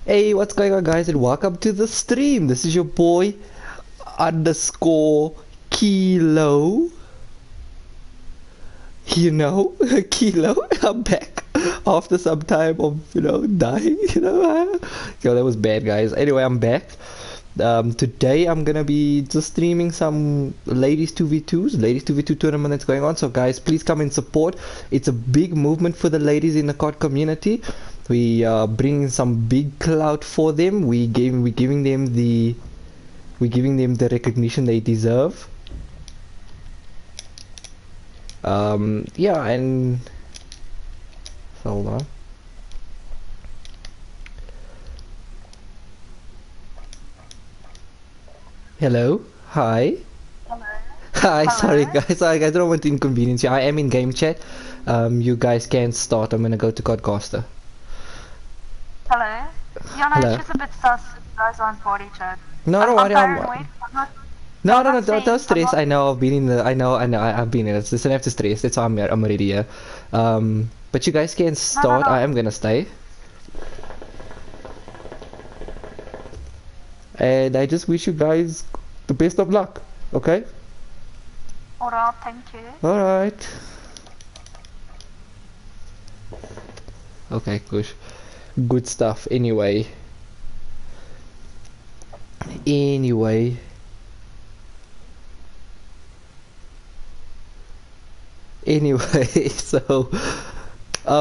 Hey, what's going on, guys, and welcome to the stream. This is your boy underscore Kilo. You know, Kilo. I'm back after some time of dying. Yo, that was bad, guys. Anyway, I'm back. Today I'm gonna be just streaming some ladies 2v2 tournament that's going on. So guys, please come and support. It's a big movement for the ladies in the COD community. We bringing some big clout for them. We're giving them the recognition they deserve. Yeah, and hold on. Hello. Hi. Hello. Hi. Hello. Sorry guys. I don't want to inconvenience you. I am in game chat. You guys can start. I'm gonna go to Codcaster. Hello. Yeah, no, Hello. it's just a bit sus if you guys aren't party chat. No, don't worry. I'm paranoid. No, I'm no, not don't saying- stress. I'm I know. I've been in the. I've been in it. So don't have to stress. That's why I'm already here. But you guys can start. no. I am gonna stay. And I just wish you guys the best of luck. Okay. Alright, thank you. All right. Okay, good stuff. Anyway, so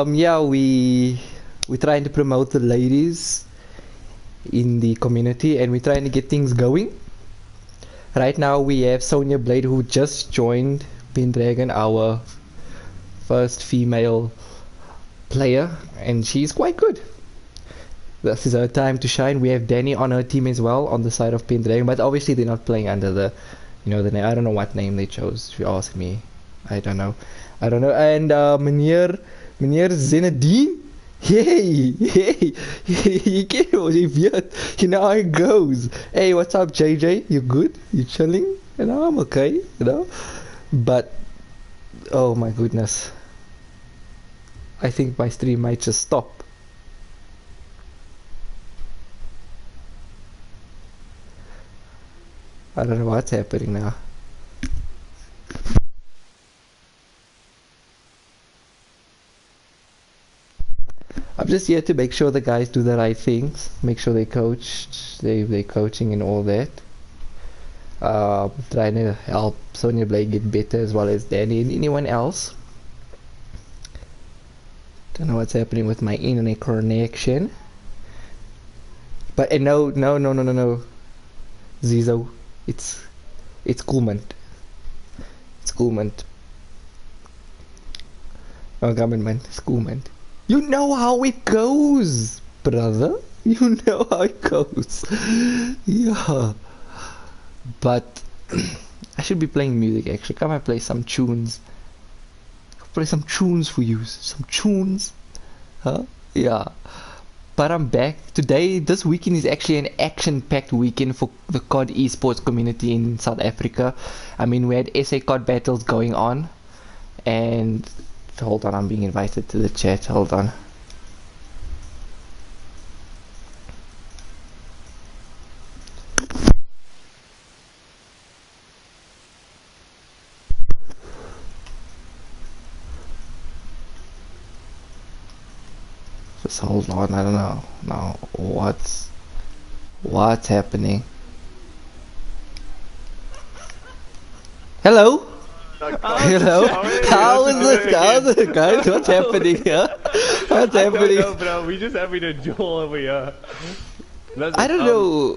yeah, we're trying to promote the ladies in the community, and we're trying to get things going. Right now we have Sonia Blade, who just joined Pendragon, our first female player, and she's quite good. This is her time to shine. We have Danny on her team as well on the side of Pendragon, but obviously they're not playing under the the name. I don't know what name they chose, if you ask me. I don't know. And meneer Zinedine, hey, you can't you know how it goes. Hey, what's up, JJ? You good? You chilling? I'm okay, but oh my goodness, I think my stream might just stop. I don't know what's happening now. I'm just here to make sure the guys do the right things, make sure they're coaching and all that. Trying to help Sonia Blade get better, as well as Danny and anyone else. Don't know what's happening with my internet connection. But no, Zizo, it's Coolment. It's Coolment. Oh, government, it's Coolment. You know how it goes, brother. You know how it goes. Yeah. But I should be playing music actually. Come and play some tunes. Play some tunes for you. Some tunes. Huh? Yeah. But I'm back. Today, this weekend is actually an action-packed weekend for the COD esports community in South Africa. I mean, we had SA COD battles going on. And hold on, I'm being invited to the chat. Hold on. Just hold on, I don't know. No, what's happening? Hello? Hello? How is it, guys? What's happening here? What's happening? I don't know, bro. We just having a duel over here. I don't know.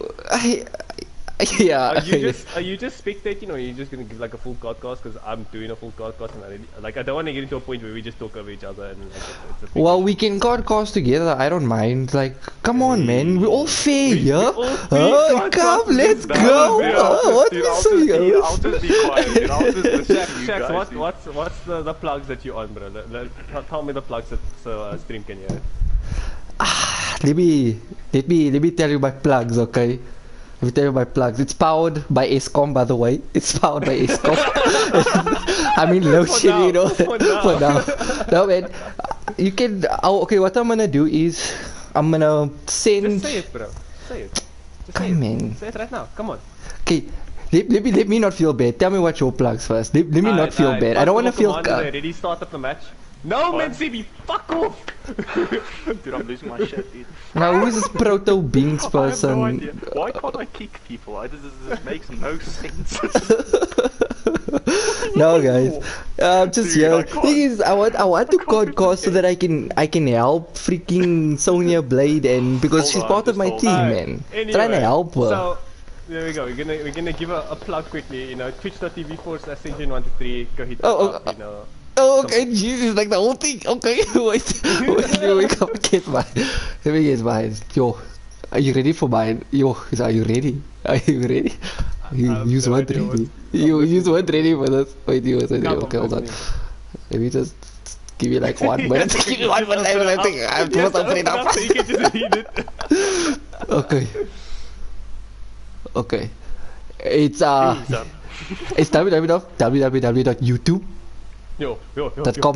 Yeah. Are you just spectating, or are you just gonna give like a full podcast? Because I'm doing a full podcast, and I don't want to get into a point where we just talk over each other and it's a big Well, we can podcast together. I don't mind. Like, come on, man. We're all fair, yeah? Come, let's go. What is so? I'll just be quiet. Dude. I'll just Shax, what's the plugs that you on, bro? Tell me the plugs so stream can hear. Let me tell you my plugs, okay? Let me tell you my plugs. It's powered by Escom, by the way. It's powered by Escom. I mean, low shedding, you know. For now. No, man. You can. Oh, okay, what I'm gonna do is I'm gonna send. Just say it, bro. Say it. Just say Come it. on. Say it right now. Come on. Okay, let me not feel bad. Tell me what your plugs first. Let me not feel bad. I don't want to feel. Ready, start up the match. No, man, CB, fuck off! Dude, I'm losing my shit, dude. Now who is this proto beans person? I have no idea. Why can't I kick people? This makes no sense. No, guys. Just Dude, here. I can't- Thing is, I want to can't podcast so that I can help freaking Sonia Blade and because Hold she's on, part of just my hold team, on. man. Anyway, Trying to help her. So, there we go. We're gonna give a plug quickly. You know, twitch.tv/Senjin123. Go hit Oh, up. You know. Oh, okay, Jesus, like the whole thing. Okay, wait, let me come get mine. Let me get mine. Yo, are you ready for mine? Yo, are you ready? Are you ready? You have use no one idea ready. what- You use one ready for this. Wait, you was ready. Come Okay, hold on. listening. Let me just give you like 1 minute. Give me 1 minute. I think I have to put something up. So you can just read it. Okay. Okay. It's Son. it's www.youtube.com Yo.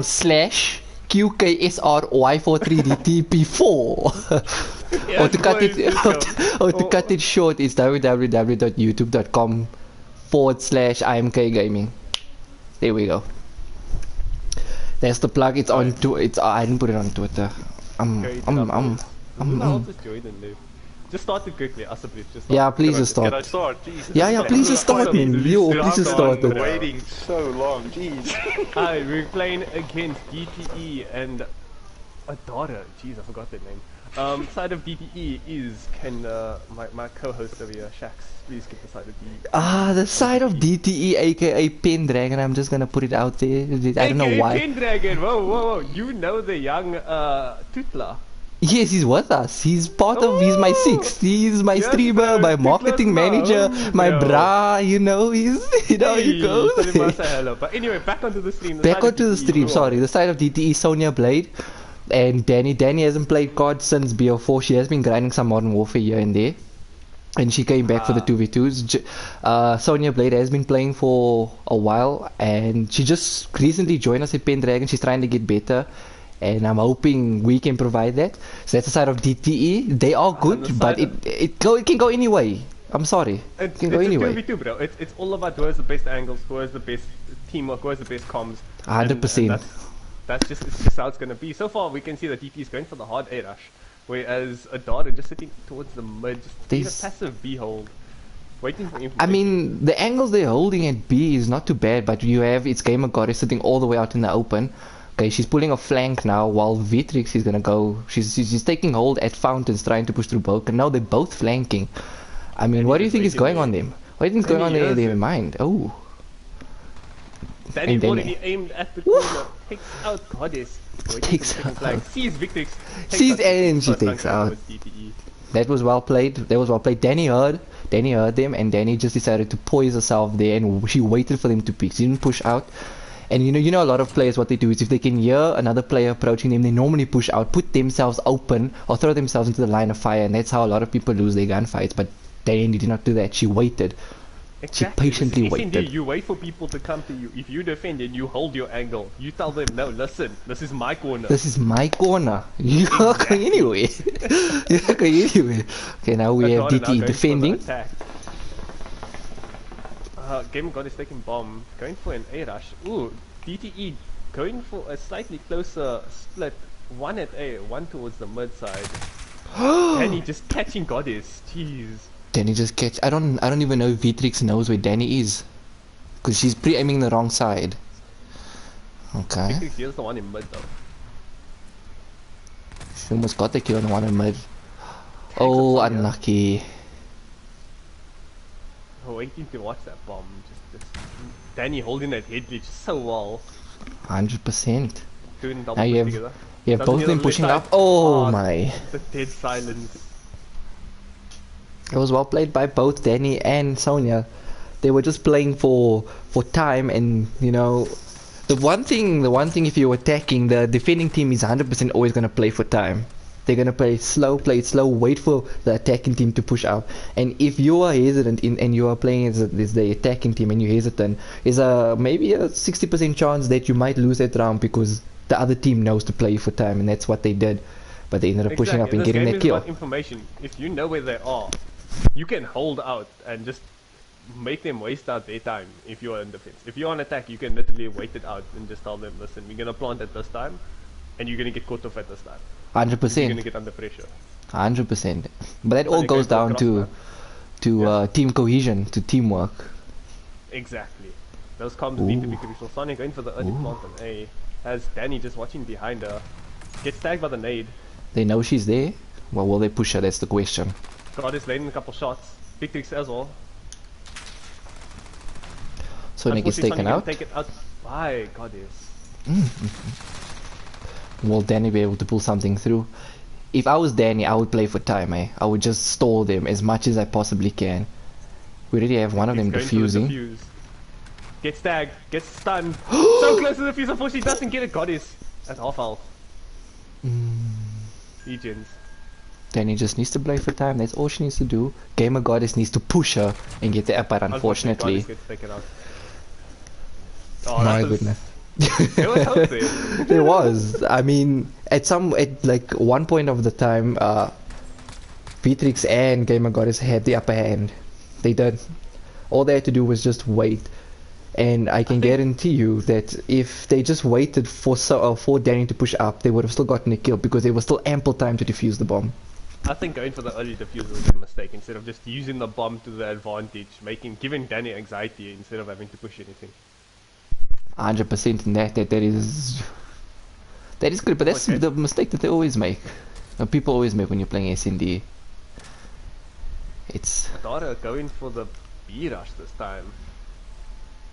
slash QKSRY43DTP4 or to cut it or to cut it short is www.youtube.com/IMK Gaming. There we go. That's the plug. It's on to it's I didn't put it on Twitter. I'll just join in there. Just start it quickly, Asaprit. Just start. Yeah, please just Can I start. start? Jeez. Yeah, please just start, man. Yo, please just start. I've been waiting so long. Jeez. Hi, we're playing against DTE and Adara. Jeez, I forgot that name. Side of DTE is my co-host over here, Shax. Please get the side of DTE. The side of DTE, aka Pendragon. I'm just gonna put it out there. I don't know AKA why. Pendragon. Whoa. You know the young Tutla. Yes, he's with us. He's he's my sixth. He's my Yes, streamer, bro. my Tukla's marketing my manager, homie, my bro. bra, you know, you know, he goes. Tell him I say hello. But anyway, back onto the stream. Back onto the stream, sorry. The side of DTE, Sonia Blade and Danny. Danny hasn't played COD since BO4. She has been grinding some Modern Warfare here and there. And she came back for the 2v2s. Sonia Blade has been playing for a while and she just recently joined us at Pendragon. She's trying to get better. And I'm hoping we can provide that. So that's the side of DTE. They are good, but it can go any way. I'm sorry. It can go anyway. 2v2, bro. It's all about who has the best angles, who has the best teamwork, who has the best comms. 100%. That's just how it's gonna be. So far, we can see that DT is going for the hard A rush, whereas Adara just sitting towards the mid, just in a These- passive B hold, waiting for information. I mean, the angles they're holding at B is not too bad, but you have its Gamer Goddess sitting all the way out in the open. Okay, she's pulling a flank now, while Vitrix is gonna go. She's taking hold at Fountains, trying to push through Boken. Now they're both flanking. I mean, what do you think is going on them? What do you think is going on in their mind? Oh, Danny and then- already aimed at the corner, takes out Goddess, waiting Takes for the second out- flag, sees Victrix, Sees takes out and Victrix, she first takes flank out. with DTE. that was well played. That was well played. Danny heard them, and Danny just decided to poise herself there, and she waited for them to pick. She didn't push out. And you know, a lot of players, what they do is if they can hear another player approaching them, they normally push out, put themselves open, or throw themselves into the line of fire, and that's how a lot of people lose their gunfights. But Danny did not do that. She waited. Exactly. patiently This is SND, waited. You wait for people to come to you. If you defend it, you hold your angle. You tell them, no, listen, this is my corner. This is my corner. You're not going anywhere. You're not going anywhere. Okay, now we have Adara now going DT for the defending. attack. Game God is taking bomb, going for an A rush. Ooh, DTE going for a slightly closer split. One at A, one towards the mid side. Danny just catching Goddess. Jeez. Danny just catch. I don't even know if Vitrix knows where Danny is, because she's pre-aiming the wrong side. Okay, Victrix here's the one in mid though. she almost got the kill on the one in mid. Oh, Sonya. unlucky. Oh, waiting to watch that bomb. Just Danny holding that head glitch so well. 100%. Doing double Now you push have together. both Doesn't of hear them the pushing left up. side. Oh my! The dead silence. It was well played by both Danny and Sonia. They were just playing for time, and you know, the one thing if you're attacking, the defending team is 100% always gonna play for time. They're gonna play it slow, wait for the attacking team to push out. And if you are hesitant and you are playing as the attacking team and you're hesitant, is maybe a 60% chance that you might lose that round because the other team knows to play for time, and that's what they did. but they ended up pushing up and This getting game that is kill. about information. If you know where they are, you can hold out and just make them waste out their time if you are in defense. If you're on attack, you can literally wait it out and just tell them, listen, we're gonna plant at this time, and you're gonna get caught off at this time. You're gonna 100%. get under pressure. 100%. But that all Sonya goes going down for the to team cohesion, to teamwork. Exactly. Those comms lead to victory. So Sonya going for the early plant on A. Has Danny just watching behind her. Gets tagged by the nade. They know she's there. Well, will they push her? That's the question. Goddess landing a couple shots. Victrix as well. Sonya gets Unfortunately, taken Sonya out. can take it out by Goddess. Will Danny be able to pull something through? If I was Danny, I would play for time, eh? I would just stall them as much as I possibly can. We already have one of them He's going for the defusing. defuse. Gets tagged, gets stunned. So close to the defuse, unfortunately doesn't get it. Goddess at half health. Legions. Danny just needs to play for time. That's all she needs to do. Gamer Goddess needs to push her and get the upper, unfortunately. Goddess gets taken out. Oh, My that was- goodness. There was hope there. There was. I mean, at like one point of the time, Beatrix and Gamer Goddess had the upper hand. They did. All they had to do was just wait. And I can guarantee you that if they just waited for Danny to push up, they would have still gotten a kill because there was still ample time to defuse the bomb. I think going for the early defuse was a mistake instead of just using the bomb to the advantage, giving Danny anxiety instead of having to push anything. 100% in that is good, but that's Okay. the mistake that they always make. People always make when you're playing SND. It's Dara going for the B rush this time.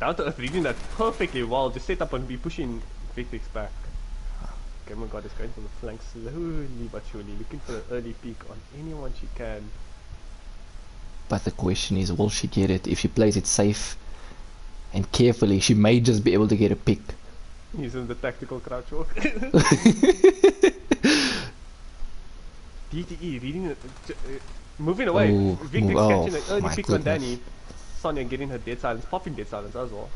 Down to earth reading that perfectly well, just set up and be pushing Victrix back. Okay, my god, is going for the flank slowly but surely, looking for an early peek on anyone she can. But the question is, will she get it? If she plays it safe and carefully, she may just be able to get a pick. Using the tactical crouch walk. DTE reading it, moving away. Oh, Victrix oh, catching an early my pick on goodness. Danny. Sonya getting her dead silence, popping dead silence as well.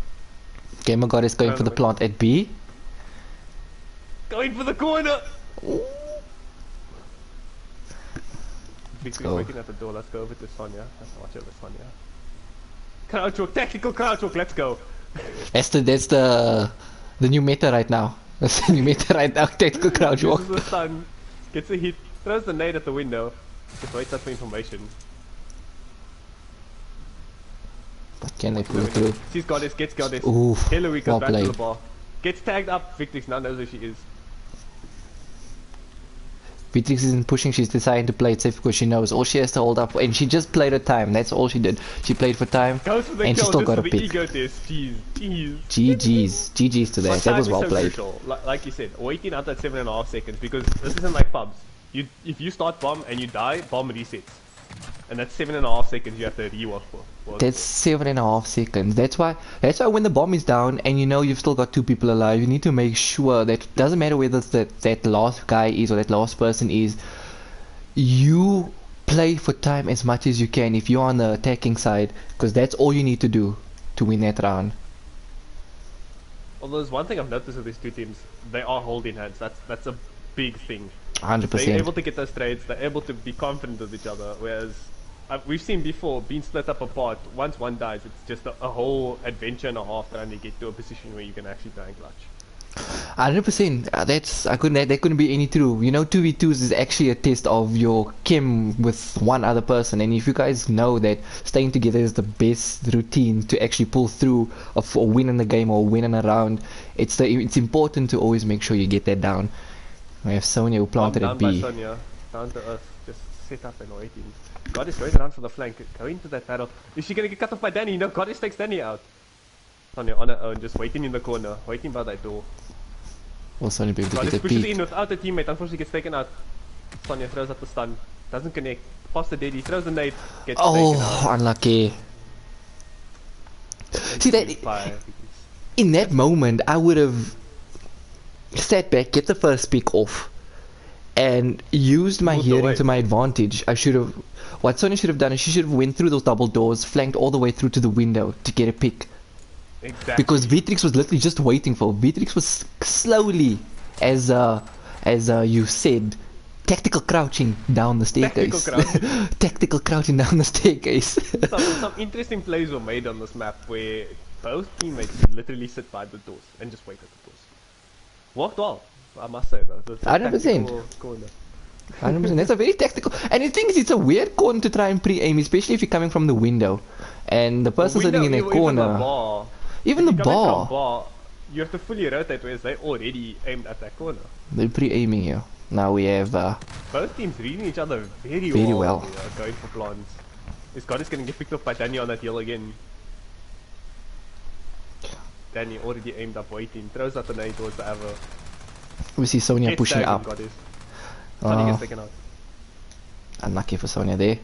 Gamer God is going for the plant at B. Going for the corner! Victrix go. waiting at the door, let's go over to Sonya. Let's watch over Sonya. Crouch walk, tactical crouch walk, let's go! That's the new meta right now. That's the new meta right now. Tactical crouch walk. Uses the stun, gets a hit, throws the nade at the window. Just waits up for information. But can they pull it through? She's Goddess, gets Goddess. Oof, Hillary goes well back to played. the bar. Gets tagged up, Victrix now knows where she is. Beatrix isn't pushing, she's deciding to play it safe because she knows all she has to hold up, and she just played her time. That's all she did. She played for time, Goes for the and she kill still just got for a the pick. ego test. Jeez, jeez. GG's to But that. That time was is well so played. crucial. Like you said, waiting out that 7.5 seconds because this isn't like pubs. If you start bomb and you die, bomb resets. And that's 7.5 seconds you have to rework for. That's 7.5 seconds. That's why when the bomb is down and you know you've still got 2 people alive, you need to make sure that it doesn't matter whether that last guy is or that last person is, you play for time as much as you can if you're on the attacking side, because that's all you need to do to win that round. Although there's one thing I've noticed with these two teams, they are holding hands. That's a big thing. 100%. They're able to get those trades, they're able to be confident with each other, whereas we've seen before, being split up apart, once one dies, it's just a whole adventure and a half trying to get to a position where you can actually die and clutch. 100%. That couldn't be any true. You know, 2v2s is actually a test of your chem with one other person, and if you guys know that staying together is the best routine to actually pull through a win in the game or win in a round, it's important to always make sure you get that down. We have Sonya who planted Down at by B. Sonya, down to earth, just set up and waiting. God is going around for the flank, going to that battle. Is she gonna get cut off by Danny? No, Goddess takes Danny out. Sonya on her own, just waiting in the corner, waiting by that door. Will Sonya be able to Goddess get a pushes peek? in without a teammate, unfortunately gets taken out. Sonya throws up the stun, doesn't connect, past the deadly, throws the nade, gets taken out. Oh, unlucky. See that By- in that moment, I would have sat back, get the first pick off, and used my Moved hearing away. to my advantage. What Sonya should have done is she should have went through those double doors, flanked all the way through to the window to get a pick. Exactly. Because Beatrix was literally just waiting for. Beatrix was slowly, as you said, Tactical crouching down the Tactical staircase. crouching. Tactical crouching down the staircase. Some interesting plays were made on this map where both teammates literally sit by the doors and just wait at the doors. Worked well, I must say though. The 100%. tactical corner. 100%. That's a very tactical. And the thing is, it's a weird corner to try and pre-aim, especially if you're coming from the window, and the person sitting in that corner. Even the If you're coming from bar. bar, you have to fully rotate, whereas they already aimed at that corner. They're pre-aiming here. Now we have. Both teams reading each other very, Very well. well. Going for plants. This god is gonna get picked up by Danny on that hill again. Danny already aimed up waiting. Throws out the nade towards the Avo. We see Sonya Gets pushing tagged up. and Goddess. Sonny gets taken out. Unlucky for Sonya there.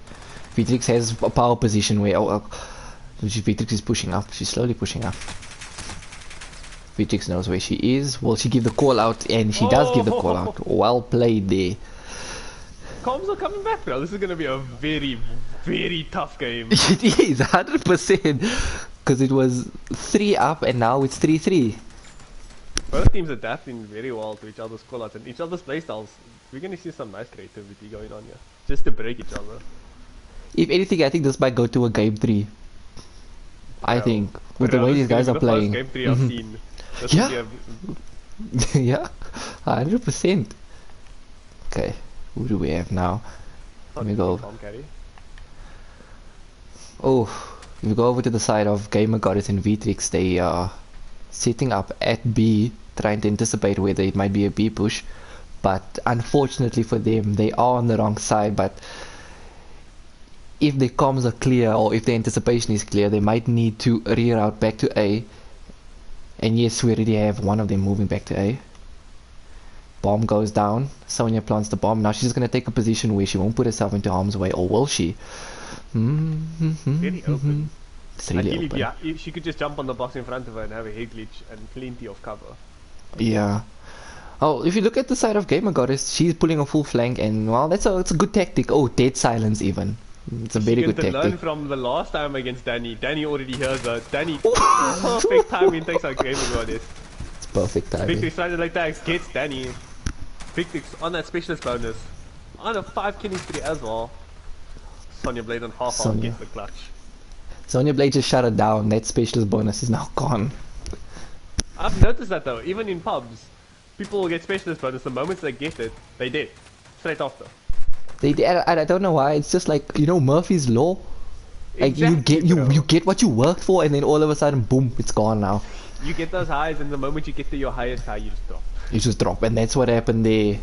Vitrix has a power position where Vitrix is pushing up. She's slowly pushing up. Vitrix knows where she is. Will she give the call out? And she does give the call out. Well played there. Comms are coming back, bro. This is gonna be a very, very tough game. It is 100%. Because it was 3 up and now it's 3-3. Both teams adapting very well to each other's callouts and each other's playstyles. We're gonna see some nice creativity going on here. Just to break each other. If anything, I think this might go to a game 3. I Yeah. think. With the Bro, way this these guys is are the first playing. Game 3 I've seen. This Yeah. will be a Yeah. 100%. Okay. Who do we have now? Let me go. Palm carry. Oh, if we go over to the side of Gamer Goddess and Vitrix, they are setting up at B, trying to anticipate whether it might be a B push. But unfortunately for them, they are on the wrong side. But if their comms are clear, or if the anticipation is clear, they might need to reroute back to A. And yes, we already have one of them moving back to A. Bomb goes down. Sonya plants the bomb. Now she's just going to take a position where she won't put herself into harm's way, or will she? Very open. It's really Ideally, open. yeah, if she could just jump on the box in front of her and have a head glitch and plenty of cover. Yeah. Oh, if you look at the side of Gamer Goddess, she's pulling a full flank, and well, it's a good tactic. Oh, dead silence even. It's a very She good can learn tactic. from the last time against Danny. Danny already hears her. Danny, perfect timing, takes out Gamer Goddess. It's perfect timing. Victory started like that, gets Danny. Victory on that specialist bonus. On a 5 killing spree as well. Sonya Blade on half arm Sonya. gets the clutch. Sonya Blade just shut it down. That specialist bonus is now gone. I've noticed that though, even in pubs, people will get specialist bonus the moment they get it, they did. Straight after. I don't know why. It's just like, you know, Murphy's law. Like Exactly, bro. you get what you worked for, and then all of a sudden, boom, it's gone now. You get those highs, and the moment you get to your highest high, you just drop. You just drop, and that's what happened there.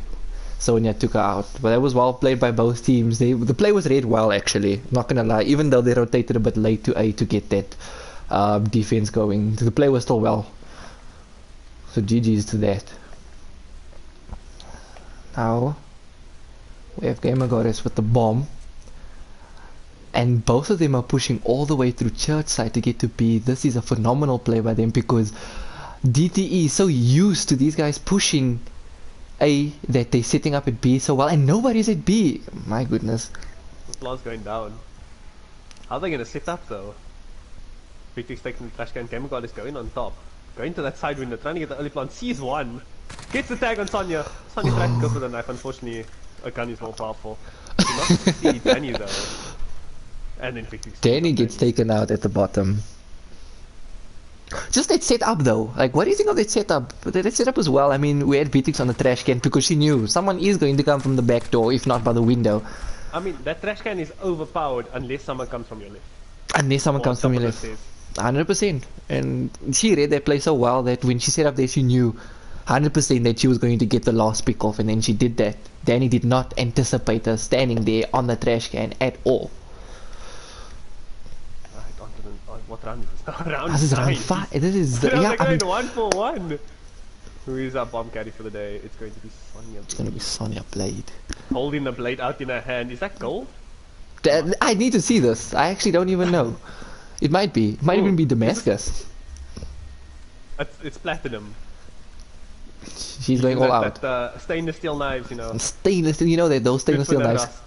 Sonya took her out, but that was well played by both teams. The play was read well, actually. Not gonna lie, even though they rotated a bit late to A to get that defense going, the play was still well. So GG's to that. Now we have Gamer Goddess with the bomb, and both of them are pushing all the way through church side to get to B. This is a phenomenal play by them, because DTE is so used to these guys pushing A that they're setting up at B so well, and nobody's at B. My goodness. The plant's going down. How are they gonna set up though? Victor's taking the trash can, Gamer God is going on top. Going to that side window, trying to get the early plant, sees one. Gets the tag on Sonya. Sonya tried to go for the knife, unfortunately a gun is more powerful. Do not see Danny though. And then Victor's Danny gets taken out at the bottom. Just that setup though, like what do you think of that setup? That setup as well. I mean, we had Vitrix on the trash can because she knew someone is going to come from the back door, if not by the window. I mean, that trash can is overpowered unless someone comes from your left. Unless someone Or comes from your someone left. says, 100%. And she read that play so well that when she set up there, she knew 100% that she was going to get the last pick off, and then she did that. Danny did not anticipate her standing there on the trash can at all. Alright, on to the, what round is this? Round This is round 9. 5. This is They're yeah. I going mean, 1 for 1. Who is our bomb carry for the day? It's going to be Sonya. it's gonna be Sonya Blade. Holding the blade out in her hand. Is that gold? I need to see this. I actually don't even know. It might be. It might Oh, even be Damascus. It's platinum. She's going all out. That stainless steel knives, you know. And stainless steel, you know that those stainless Good steel for the knives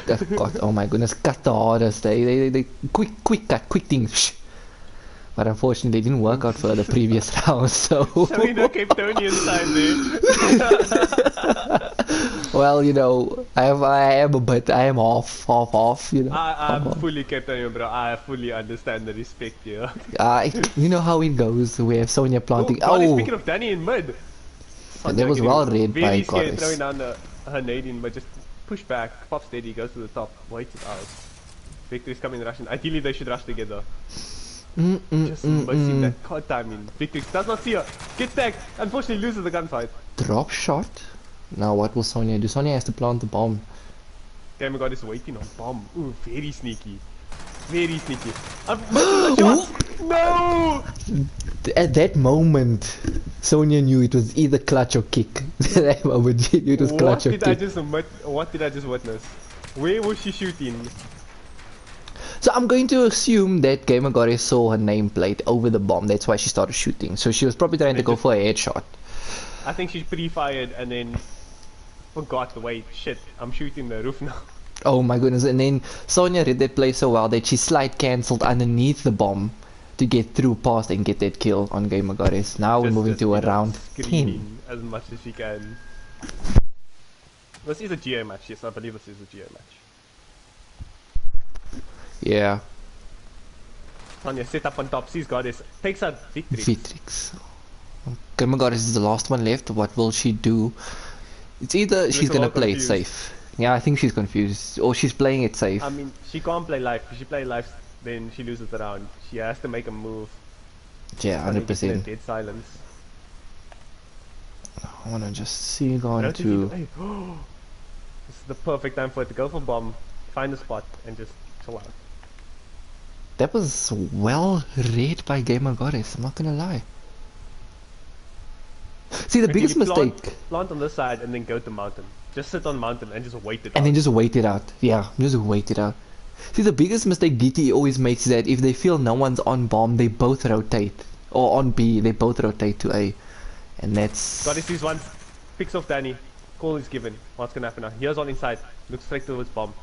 rust. cut, oh my goodness, cut the hardest. They quick cut, quick things. But unfortunately, it didn't work out for the previous round, so... Showing the Cape Townian side there. Well, you know, I am a bit, I am off, you know. I'm Half. fully Cape Townian, bro. I fully understand the respect here. You know how it goes. We have Sonya planting. Speaking of Danny in mid. And that was well read by Very scared Goddess. throwing down her nade in, but just push back, pop steady, goes to the top, waits it out. Victory's coming rushing. Ideally they should rush together. Just missing that card timing. Victory does not see her. Gets tagged. Unfortunately loses the gunfight. Drop shot. Now what will Sonya do? Sonya has to plant the bomb. Gamer God is waiting on bomb. Ooh, very sneaky. Very sneaky. No! At that moment, Sonya knew it was either clutch or kick. At that moment, she knew it was clutch or kick. What did I just witness? Where was she shooting? So I'm going to assume that Gamer Goddess saw her nameplate over the bomb. That's why she started shooting. So she was probably trying to go for a headshot. I think she pre-fired and then forgot. Wait, shit, I'm shooting the roof now. Oh my goodness. And then Sonya read that play so well that she slide cancelled underneath the bomb to get through past and get that kill on Gamer Goddess. Now we're moving to a round 10. Screaming as much as she can. This is a GA match, yes, I believe this is a GA match. Yeah. Sonya set up on top, sees Goddess, takes out Victory. Vitrix. Gamer Goddess is the last one left. What will she do? It's either she's gonna play confused. it safe. Yeah, I think she's confused. Or she's playing it safe. I mean, she can't play live. If she play live, then she loses the round. She has to make a move. Yeah, Sonya gets in a 100%. dead silence. I wanna just see I going don't think to... hey, this is the perfect time for it to go for bomb, find a spot, and just chill out. That was well read by Gamer Goddess, I'm not gonna lie. See, the biggest mistake... Plant on this side and then go to mountain. Just sit on mountain and just wait it And out. then just wait it out. Yeah, just wait it out. See, the biggest mistake DTE always makes is that if they feel no one's on bomb, they both rotate. Or on B, they both rotate to A. And that's... Goddess sees one, picks off Danny. Call is given. What's gonna happen now? Here's on inside. Looks straight towards bomb.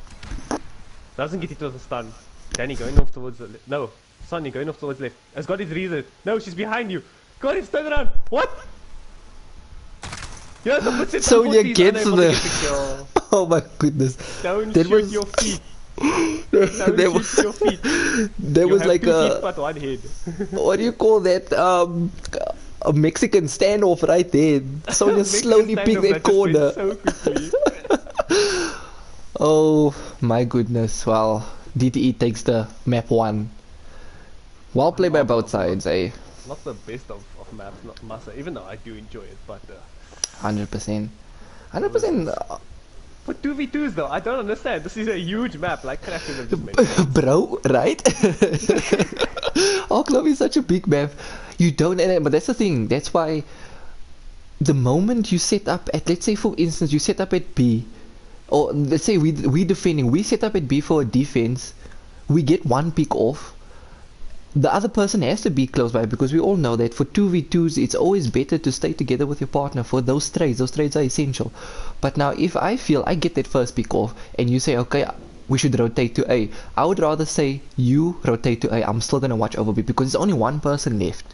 Doesn't get it to the stun. Danny going off towards the left. No. Sonya going off towards left. Has got his reason. No, she's behind you. Goddess, turn around. What? Here's the footstep. Sonya He's gets unable to the... get the kill. Oh my goodness. Don't That shoot was- your feet. Don't That was- shoot your feet. That You was have like two a... feet but one head. What do you call that? A Mexican standoff right there. Sonya Mexican slowly standoff picked that just went corner. So quickly. Oh my goodness. Well, DTE takes the map 1. Well played by both sides, eh? Not the best of maps, not Massa, even though I do enjoy it, but 100%. 100%. for 2v2s though, I don't understand. This is a huge map, like Crash should have just made. Bro, right? Ark Love is such a big map. You don't, but that's the thing. That's why the moment you set up at, let's say for instance, you set up at B, or let's say we defending, we set up at B for a defense, we get one pick off. The other person has to be close by, because we all know that for 2v2s it's always better to stay together with your partner for those trades. Those trades are essential. But now if I feel I get that first pick off and you say, okay, we should rotate to A, I would rather say you rotate to A. I'm still going to watch over B, because there's only one person left.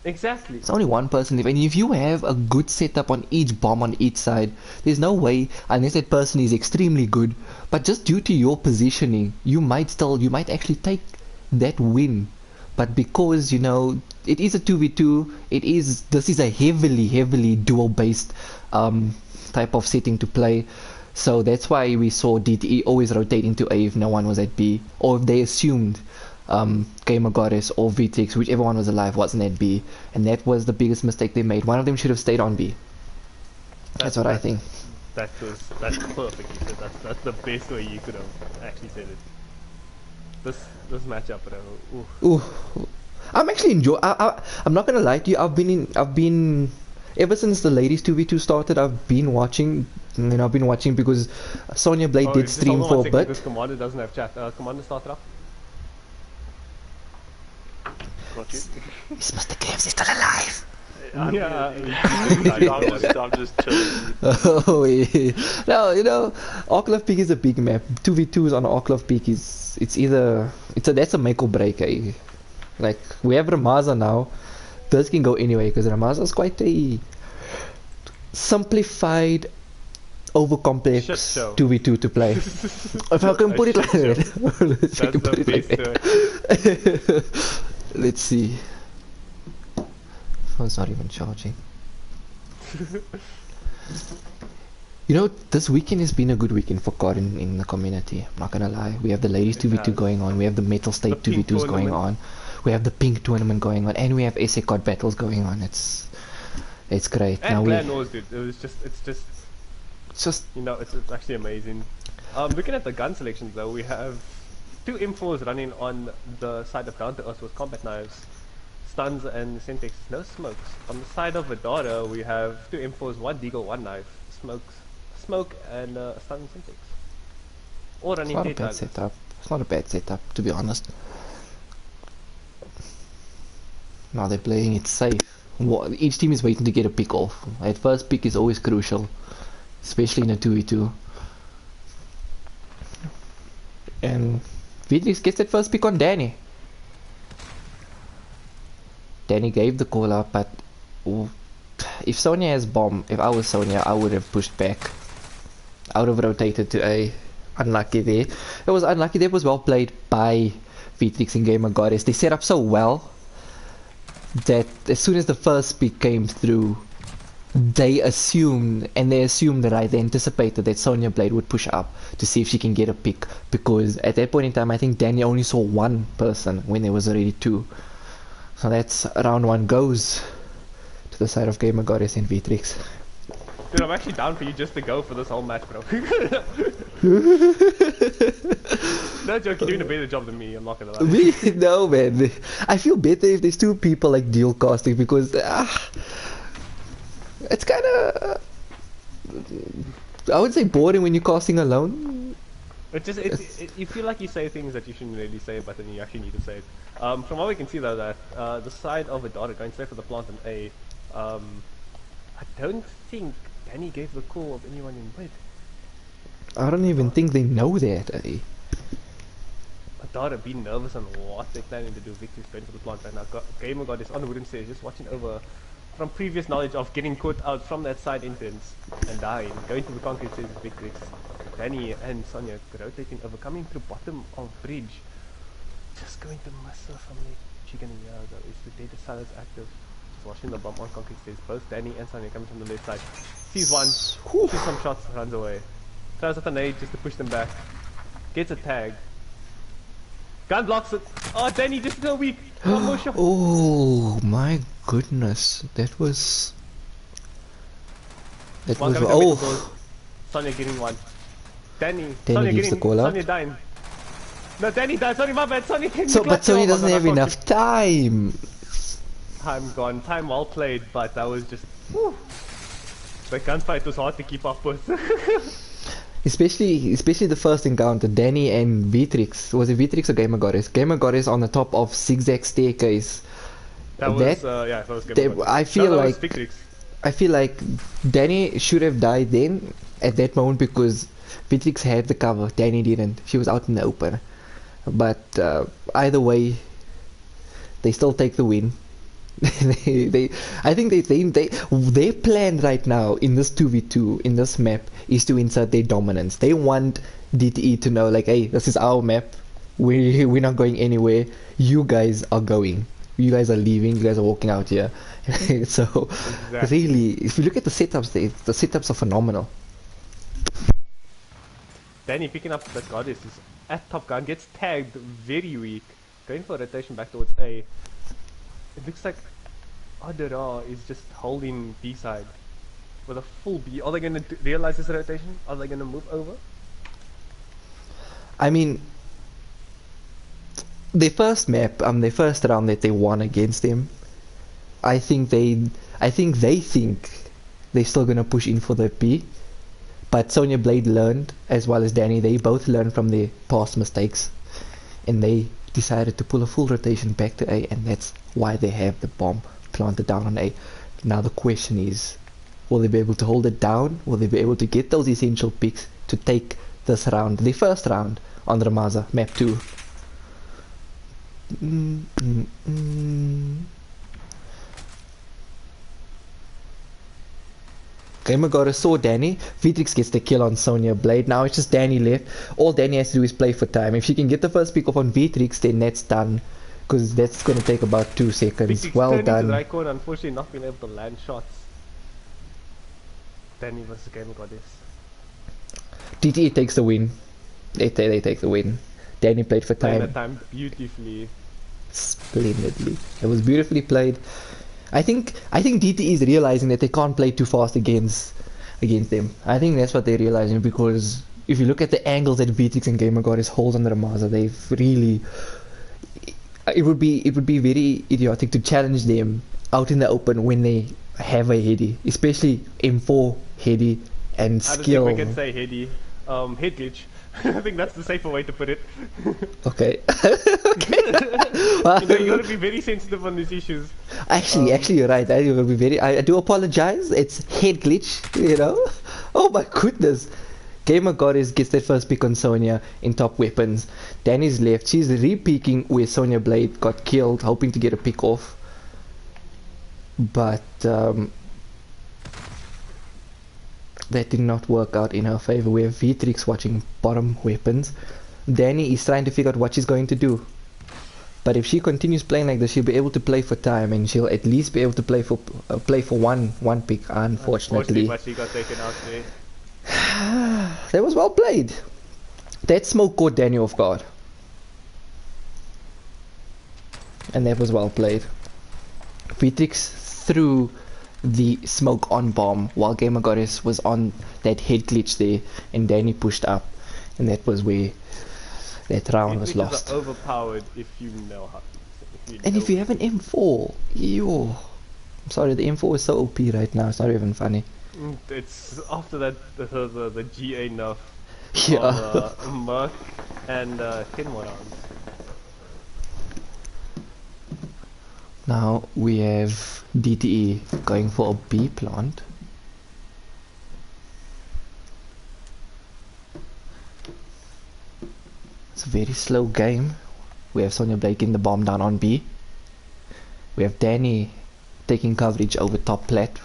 Exactly. There's only one person left, and if you have a good setup on each bomb on each side, there's no way, unless that person is extremely good, but just due to your positioning, you might actually take that win. But because, you know, it is a 2v2, this is a heavily duel based type of setting to play. So that's why we saw DTE always rotate into A if no one was at B, or if they assumed Gamer Goddess or VTX, whichever one was alive, wasn't at B, and that was the biggest mistake they made. One of them should have stayed on B. That's what I think. That's perfectly said. That's the best way you could have actually said it. This matchup, bro. Ooh. Ooh, I'm actually enjoying. I'm not gonna lie to you. I've been ever since the ladies 2v2 started. I've been watching. I've been watching because Sonya Blade did Just stream hold on for a 1 second, bit. because Commander doesn't have chat. Commander, start it off. Got you. Is Mr. Games still alive? I'm just chilling. Oh yeah. No, you know, Arklov Peak is a big map. 2v2s on Arklov Peak that's a make or break, eh? Like, we have Ramaza now. This can go anyway because Ramaza is quite a simplified, overcomplex Shit show. 2v2 to play. If I can put it like shit that. If I That's can put the it like best that. Let's see. Phone's not even charging. You know, this weekend has been a good weekend for COD in the community. I'm not gonna lie. We have the ladies 2v2 has. going on. We have the Metal State The pink 2v2s going tournament. on. We have the pink tournament going on, and we have SA COD battles going on. It's great. And now Clan Wars, dude. It's just you know, it's actually amazing. Looking at the gun selections though, we have 2 M4s running on the side of Down to Earth with combat knives, stuns and Semtex, no smokes. On the side of Vidara, we have 2 M4s, 1 deagle, 1 knife, smoke and stun and Semtex. All it's running not a T bad targets. setup. It's not a bad setup, to be honest. Now they're playing it safe. Each team is waiting to get a pick off. That first pick is always crucial, especially in a 2v2. And Vidrix gets that first pick on Danny. Danny gave the call out, but if Sonya has bomb, if I was Sonya, I would have pushed back. I would have rotated to A. Unlucky there. It was unlucky. That was well played by Vidrix and Gamer Goddess. They set up so well that as soon as the first pick came through, they assumed that they anticipated that Sonya Blade would push up to see if she can get a pick, because at that point in time I think Danny only saw one person when there was already 2. So that's round 1 goes to the side of Gamer Goddess and Vidrix. Dude, I'm actually down for you just to go for this whole match, bro. No joke, you're doing a better job than me, I'm not gonna lie. No man, I feel better if there's 2 people like deal casting, because it's kinda, I would say, boring when you're casting alone. You feel like you say things that you shouldn't really say, but then you actually need to say it. From what we can see though, that the side of Vidara going straight for the plant in A, I don't think Danny gave the call of anyone in mid. I don't even think they know that. Vidara being nervous on what they're planning to do. Victor's going for the plant right now. Gamer God is on the wooden stairs, just watching over from previous knowledge of getting caught out from that side entrance and dying. Going to the concrete stairs with Victrix. Danny and Sonya rotating over, coming through bottom of bridge. Just going to miss her from the chicken in here though. Is the data silence active? Just watching the bomb on concrete stairs. Both Danny and Sonya coming from the left side. Sees one, shoots some shots, runs away. Throws out a nade just to push them back. Gets a tag. Gun blocks it. Oh, Danny just so weak. One more shot. Oh my goodness, that was One coming to make the goal. Sonya getting one. Danny Danny gives getting, the call out. Sonya dying. No, Danny died. Sorry, my bad. Sonya came. So, but Sony doesn't have enough. enough time. Time gone. Time well played, but that was just. Whew. The gunfight was hard to keep up with. Especially the first encounter, Danny and Vitrix. Was it Vitrix or Gamer Goddess? Gamer Goddess on the top of zigzag staircase. That was that was good. I feel that like was Victrix. I feel like Danny should have died then at that moment, because Vitrix had the cover. Danny didn't. She was out in the open. But either way, they still take the win. I think their plan right now in this 2v2 in this map is to insert their dominance. They want DTE to know, like, hey, this is our map. We're not going anywhere. You guys are going. You guys are leaving. You guys are walking out here. So Exactly. really, if you look at the setups, the setups are phenomenal. Danny picking up the goddess is at top gun, gets tagged very weak. Going for a rotation back towards A. It looks like Adara is just holding B side with a full B. Are they going to realize this rotation? Are they going to move over? I mean, their first map, their first round that they won against them, I think they think they're still gonna push in for the B. But Sonya Blade learned, as well as Danny. They both learned from their past mistakes, and they decided to pull a full rotation back to A, and that's why they have the bomb planted down on A. Now the question is, will they be able to hold it down? Will they be able to get those essential picks to take this round, the first round on Ramaza, map 2? Mm, mm, mm. Gamer Goddess saw Danny. Vitrix gets the kill on Sonya Blade. Now it's just Danny left. All Danny has to do is play for time. If she can get the first pick off on Vitrix, then that's done. Because that's going to take about 2 seconds. Vitrix Well turned into done. the right corner, unfortunately not being able to land shots. Danny versus Gamer Goddess. DTE takes the win. They take the win. Danny played for Playing time that time beautifully. splendidly. It was beautifully played. I think DTE is realizing that they can't play too fast against them. I think that's what they're realizing, because if you look at the angles that Vitrix and Gamer Goddess holds on the Ramasa, they've really... It would be very idiotic to challenge them out in the open when they have a heady, especially M4 heady and I don't skill. think we can say heady. Head glitch. I think that's the safer way to put it. Okay. Well, You know, you gotta be very sensitive on these issues. actually, you're right. I will be very. I do apologize. It's head glitch. You know. Oh my goodness. Gamer Goddess gets that first pick on Sonya in top weapons. Danny's left. She's re-peeking where Sonya Blade got killed, hoping to get a pick off. But that did not work out in her favor. We have Vitrix watching bottom weapons. Danny is trying to figure out what she's going to do. But if she continues playing like this, she'll be able to play for time, and she'll at least be able to play for one pick. Unfortunately, but she got taken out there. that was well played. That smoke caught Danny off guard, and that was well played. Vitrix threw the smoke on bomb while Gamer Goddess was on that head glitch there, and Danny pushed up, and that was where that round was lost. Are overpowered if you know how. If you have an M4, yo, I'm sorry, the M4 is so OP right now. It's not even funny. It's after that the GA nerf. Yeah. Merc and 10 more rounds. Now we have DTE going for a B plant. It's a very slow game. We have Sonya Blade getting the bomb down on B. We have Danny taking coverage over top plat,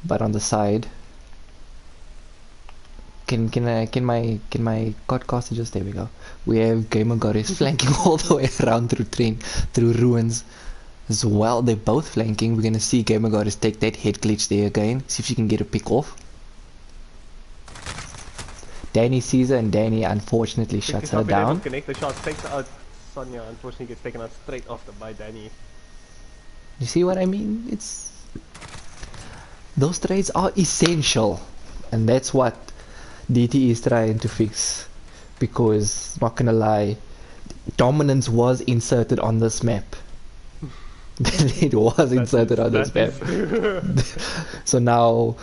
but on the side. Can my podcaster just, there we go. We have Gamer Goddess flanking all the way around through ruins as well. They're both flanking. We're gonna see Gamer Goddess take that head glitch there again. See if she can get a pick off. Danny sees her, and Danny unfortunately shuts her down. Connect the shots, takes her out. Sonya unfortunately gets taken out straight after by Danny. You see what I mean? Those trades are essential, and that's what DT is trying to fix, because not gonna lie, dominance was inserted on this map. It was inserted on this map. So now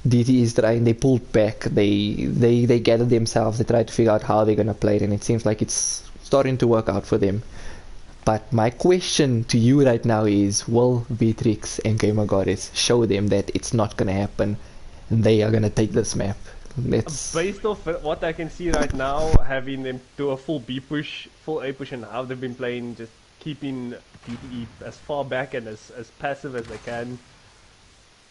DT is trying, they pulled back, they gathered themselves, they tried to figure out how they're gonna play it, and it seems like it's starting to work out for them. But my question to you right now is, will Vitrix and Gamer Goddess show them that it's not gonna happen and they are gonna take this map? Based off what I can see right now, having them do a full B push, full A push, and how they've been playing, just keeping DTE as far back and as passive as they can,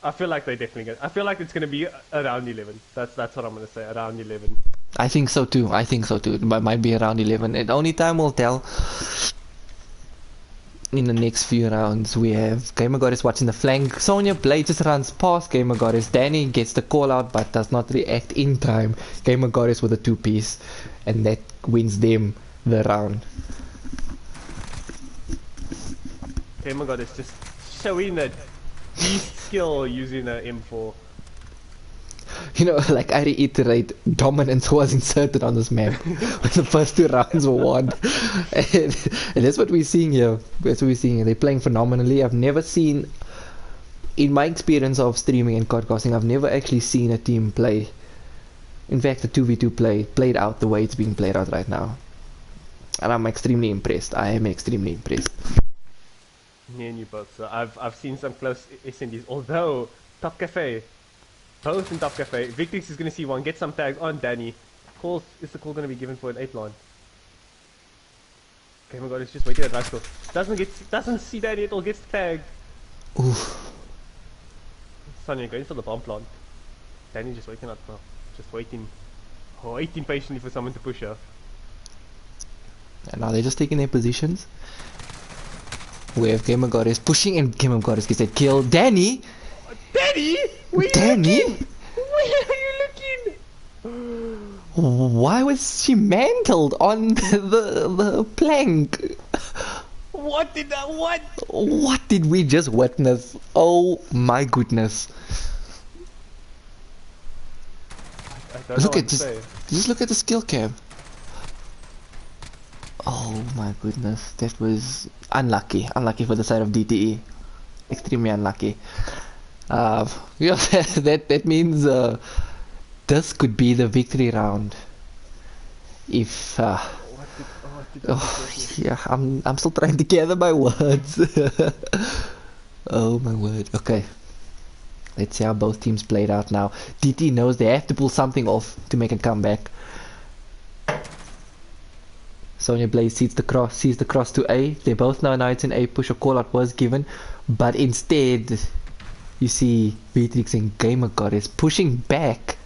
I feel like they're definitely gonna. I feel like it's gonna be around 11. That's what I'm gonna say, around 11. I think so too. It might be around 11. And only time will tell. In the next few rounds, we have Gamer Goddess watching the flank. Sonya Blade just runs past Gamer Goddess. Danny gets the call out but does not react in time. Gamer Goddess with a 2-piece, and that wins them the round. Gamer Goddess just showing a beast skill using an M4. You know, like I reiterate, dominance was inserted on this map when the first 2 rounds were won. And that's what we're seeing here. They're playing phenomenally. I've never seen, in my experience of streaming and podcasting, I've never actually seen a team play. In fact, a 2v2 played out the way it's being played out right now. And I'm extremely impressed. I am extremely impressed. Me and you both. So I've seen some close SNDs. Although Top Cafe, both in Top Cafe, Vitrix is gonna see one, get some tags on Danny. Is the call gonna be given for an 8 line? Okay, my god, it's just waiting at Rascal. Doesn't see that it all gets tagged. Oof. Sonya going for the bomb plant. Danny just waiting out now. Just waiting. Waiting patiently for someone to push her. And now they're just taking their positions. Where Game of God is pushing and Game of God gets that kill. Danny! Danny! Where Danny? Where are you looking? Why was she mantled on the plank? What did that? What? What did we just witness? Oh my goodness. I don't know Look what at to this. say. Just look at the skill cam. Oh my goodness. That was unlucky. Unlucky for the side of DTE. Extremely unlucky. Yeah, that means this could be the victory round. If oh yeah, I'm still trying to gather my words. Oh my word. Okay. Let's see how both teams played out now. DT knows they have to pull something off to make a comeback. Sonya Blaze sees the cross to A. They both know now it's an A push. A call out was given, but instead you see Beatrix and Gamer Goddess pushing back,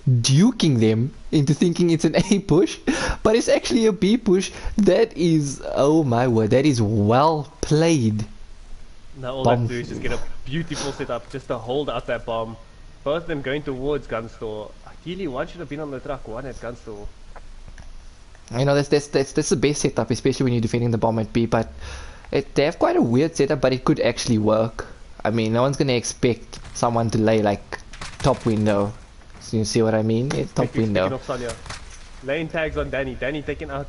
duking them into thinking it's an A push, but it's actually a B push. That is, oh my word, that is well played. Now all I have to do is just get a beautiful setup just to hold out that bomb. Both of them going towards gun store. Ideally, one should have been on the truck, one at gun store. You know, that's the best setup, especially when you're defending the bomb at B, but they have quite a weird setup, but it could actually work. I mean, no one's going to expect someone to lay like top window. So you see what I mean? It's top Beatrix window. picking off Sonya. Lane tags on Danny. Danny taking out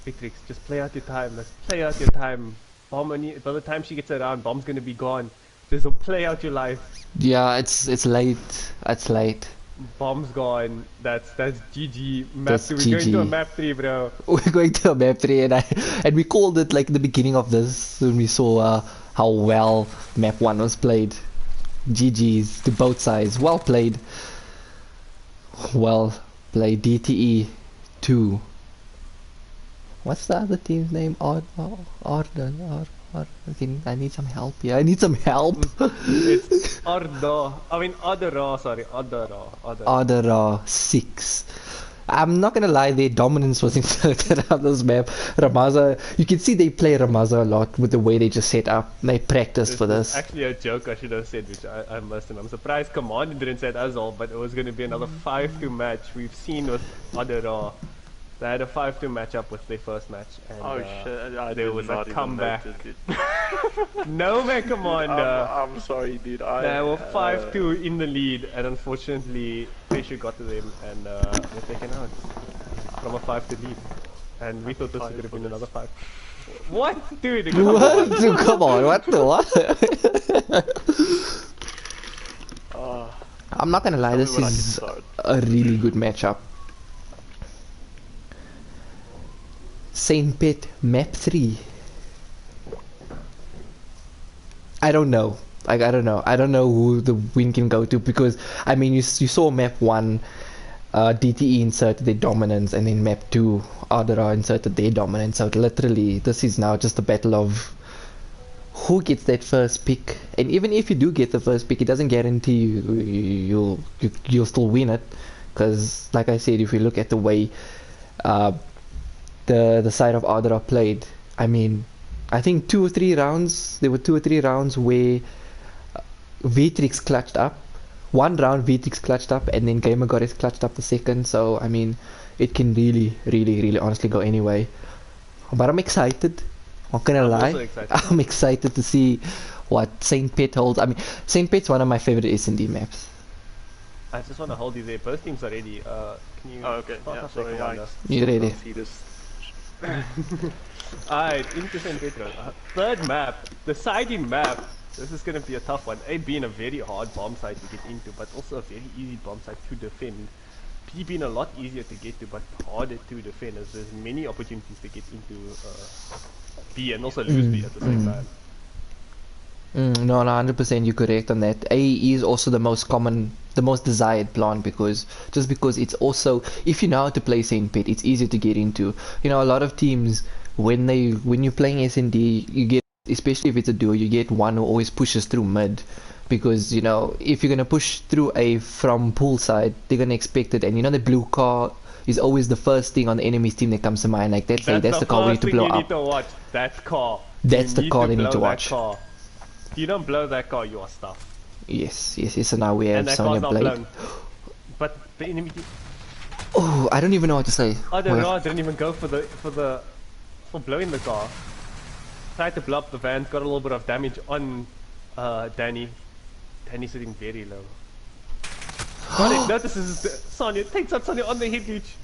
Beatrix. Just play out your time. Let's play out your time. Bomb only, by the time she gets around, bomb's gonna be gone. Just play out your life. Yeah, it's late. It's late. Bomb's gone. That's GG. Map That's 2. We're going to a GG. map 3, bro. We're going to a map 3 and we called it like the beginning of this when we saw how well map 1 was played. GG's to both sides. Well played. Well played. DTE 2. What's the other team's name? Arden. I need some help here. I need some help. It's Arda. I mean Adara, sorry. Adara. Adara 6. I'm not gonna lie, their dominance was inserted on this map. Ramaza, you can see they play Ramaza a lot with the way they just set up. They practice for this. Actually a joke I should have said, which I must, and I'm surprised Commander didn't say it as all, but it was going to be another 5-2 match we've seen with Adara. They had a 5-2 matchup with their first match, and Oh shit, I there did was not a even comeback. notice it. No man, Commander. I'm sorry, dude. They were 5-2 in the lead, and unfortunately, Fisher got to them and were taken out from a 5-2 lead. And we thought this was going to be another 5. What, dude? Come What? on. Dude, come on, what the what? I'm not gonna lie, this when I can is start. a really good matchup. Saint Pit map 3. I don't know. Like I don't know who the win can go to, because I mean you saw map 1 DTE inserted their dominance, and then map 2 Ardara inserted their dominance. So literally this is now just a battle of who gets that first pick. And even if you do get the first pick, it doesn't guarantee you'll still win it, because like I said, if we look at the way the side of Ardara played, I mean, I think 2 or 3 rounds, there were 2 or 3 rounds where Beatrix clutched up. One round Beatrix clutched up, and then Gamer Goddess clutched up the second. So I mean, it can really honestly go anyway. But I'm excited. Not gonna I'm lie, also excited. I'm excited to see what Saint Pit holds. I mean, Saint Pit's one of my favorite S&D maps. I just want to hold you there. Both teams are ready. Can you Oh, okay. start Yeah, off there, sorry. Commander? You ready? See this. Alright, into St. Petro. Third map, the siding map. This is going to be a tough one. A being a very hard bomb site to get into, but also a very easy bomb site to defend. B being a lot easier to get to, but harder to defend, as there's many opportunities to get into B and also lose B at the same time. No, 100% you're correct on that. A is also the most common, the most desired plant because it's also, if you know how to play Saint Pet, it's easier to get into. You know, a lot of teams when you're playing SND, you get, especially if it's a duo, you get one who always pushes through mid. Because, you know, if you're gonna push through A from pool side, they're gonna expect it. And you know the blue car is always the first thing on the enemy's team that comes to mind. Like that's the car we need to blow you up. need to watch. That car. That's You the car they need blow to that watch. car. If you don't blow that car, you are stuffed. Yes. So now we have And that Sonya car's not Blade. blown. But the enemy team. Oh, I don't even know what to say. Oh, the Well, Ra didn't even go for blowing the car. Tried to blow up the van, got a little bit of damage on Danny. Danny's sitting very low. Got it, notices Sonya, takes out Sonya on the hit reach.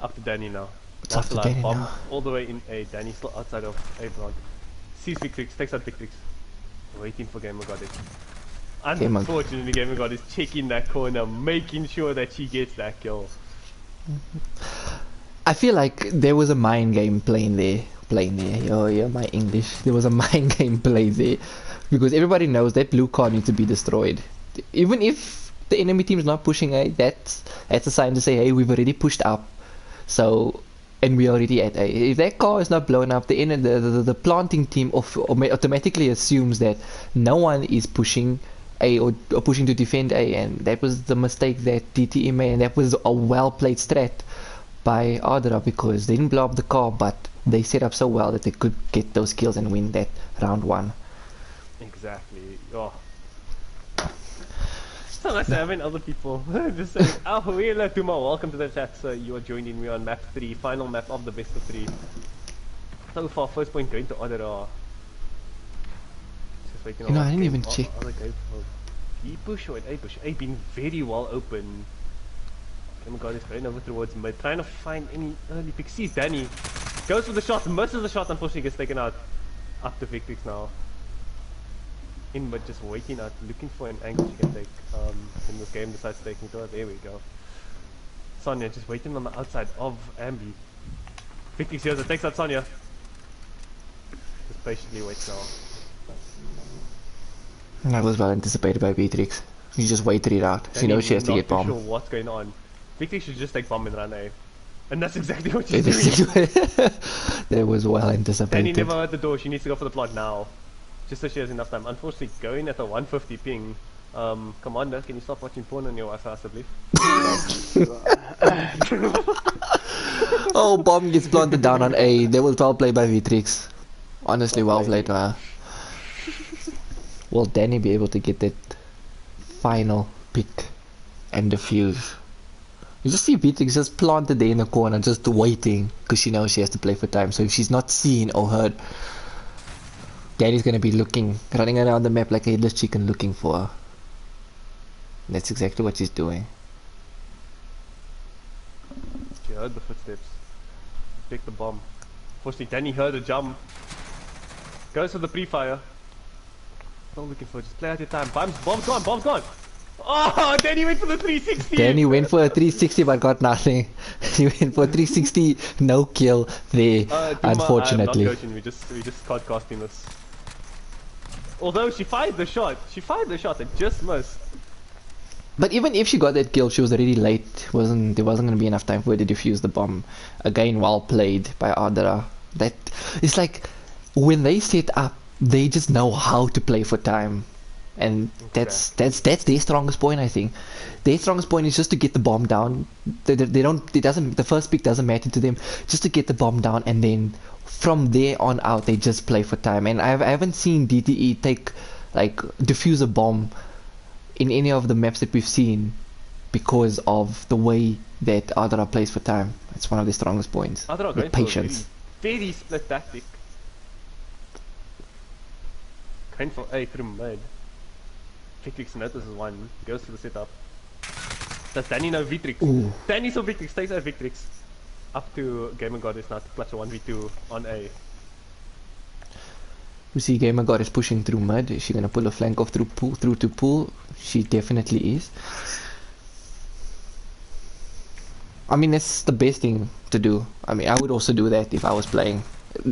After Danny now. It's after Danny bomb now. all the way in A. Danny's still outside of A block. Sees Victrix, takes out Victrix. Waiting for Gamer God. Gamer- Unfortunately, Gamer God is checking that corner, making sure that she gets that kill. I feel like there was a mind game playing there. Yo, my English. There was a mind game played there. Because everybody knows that blue car needs to be destroyed. Even if the enemy team is not pushing A, that's a sign to say, hey, we've already pushed up. So, and we're already at A. If that car is not blown up, the planting team automatically assumes that no one is pushing A or pushing to defend A. And that was the mistake that DTE made. And that was a well-played strat by Ardra because they didn't blow up the car, but they set up so well that they could get those kills and win that round 1. Exactly. Oh. So nice having other people just saying, Ahuela Tuma, welcome to the chat, sir. You are joining me on map 3, final map of the best of 3. So far, first point going to Adara. Just waiting You know, on I didn't game- even check. other game for B push or an A push. A being very well open. Oh my god, he's going over towards mid, trying to find any early pick. Sees Danny, goes for the shot, misses the shot, unfortunately gets taken out. Up to Victrix now. In mid, just waiting out, looking for an angle she can take. In this game, decides taking to her. There we go. Sonya just waiting on the outside of Ambi. Victrix hears it, takes out Sonya. Just patiently waits now. That was well anticipated by Beatrix. She just waited it out. She knows she has to get Not too bomb. sure what's going on. Victrix should just take bomb and run A. And that's exactly what she's doing. That was well Danny anticipated. never heard the door, she needs to go for the plot now. Just so she has enough time. Unfortunately, going at a 150 ping. Commander, can you stop watching porn on your Wi-Fi, I believe? Oh, bomb gets planted down on A. That was well played by Beatrix. Honestly, well played by her. Will Danny be able to get that final pick and defuse? You just see Beatrix just planted there in the corner, just waiting, because she knows she has to play for time. So if she's not seen or heard, Danny's gonna be running around the map like a headless chicken looking for her. That's exactly what she's doing. She heard the footsteps. Pick the bomb. Fortunately, Danny heard a jump. Goes for the pre-fire. Not looking for it, just play out your time. Bomb's gone! Oh, Danny went for the 360! Danny went for a 360 but got nothing. He went for a 360, no kill there, Duma, unfortunately. I'm not coaching, we just cardcasting this. Although she fired the shot and just missed. But even if she got that kill, she was already late. There wasn't gonna be enough time for her to defuse the bomb. Again, well played by Ardra. That it's like when they set up, they just know how to play for time, and that's their strongest point. I think their strongest point is just to get the bomb down. They don't. It doesn't. The first pick doesn't matter to them. Just to get the bomb down, and then from there on out, they just play for time. And I haven't seen DTE defuse a bomb in any of the maps that we've seen because of the way that Ardra plays for time. It's one of their strongest points. Adra The going for a patience. very split tactic. Going for A through mid. Victrix notices one, goes for the setup. Does Danny know Victrix? Ooh. Danny saw Victrix, takes out Victrix. Up to Gamer Goddess now to clutch a 1v2 on A. We see Gamer God is pushing through mid. Is she gonna pull a flank off through to pool? She definitely is. I mean, that's the best thing to do. I mean, I would also do that if I was playing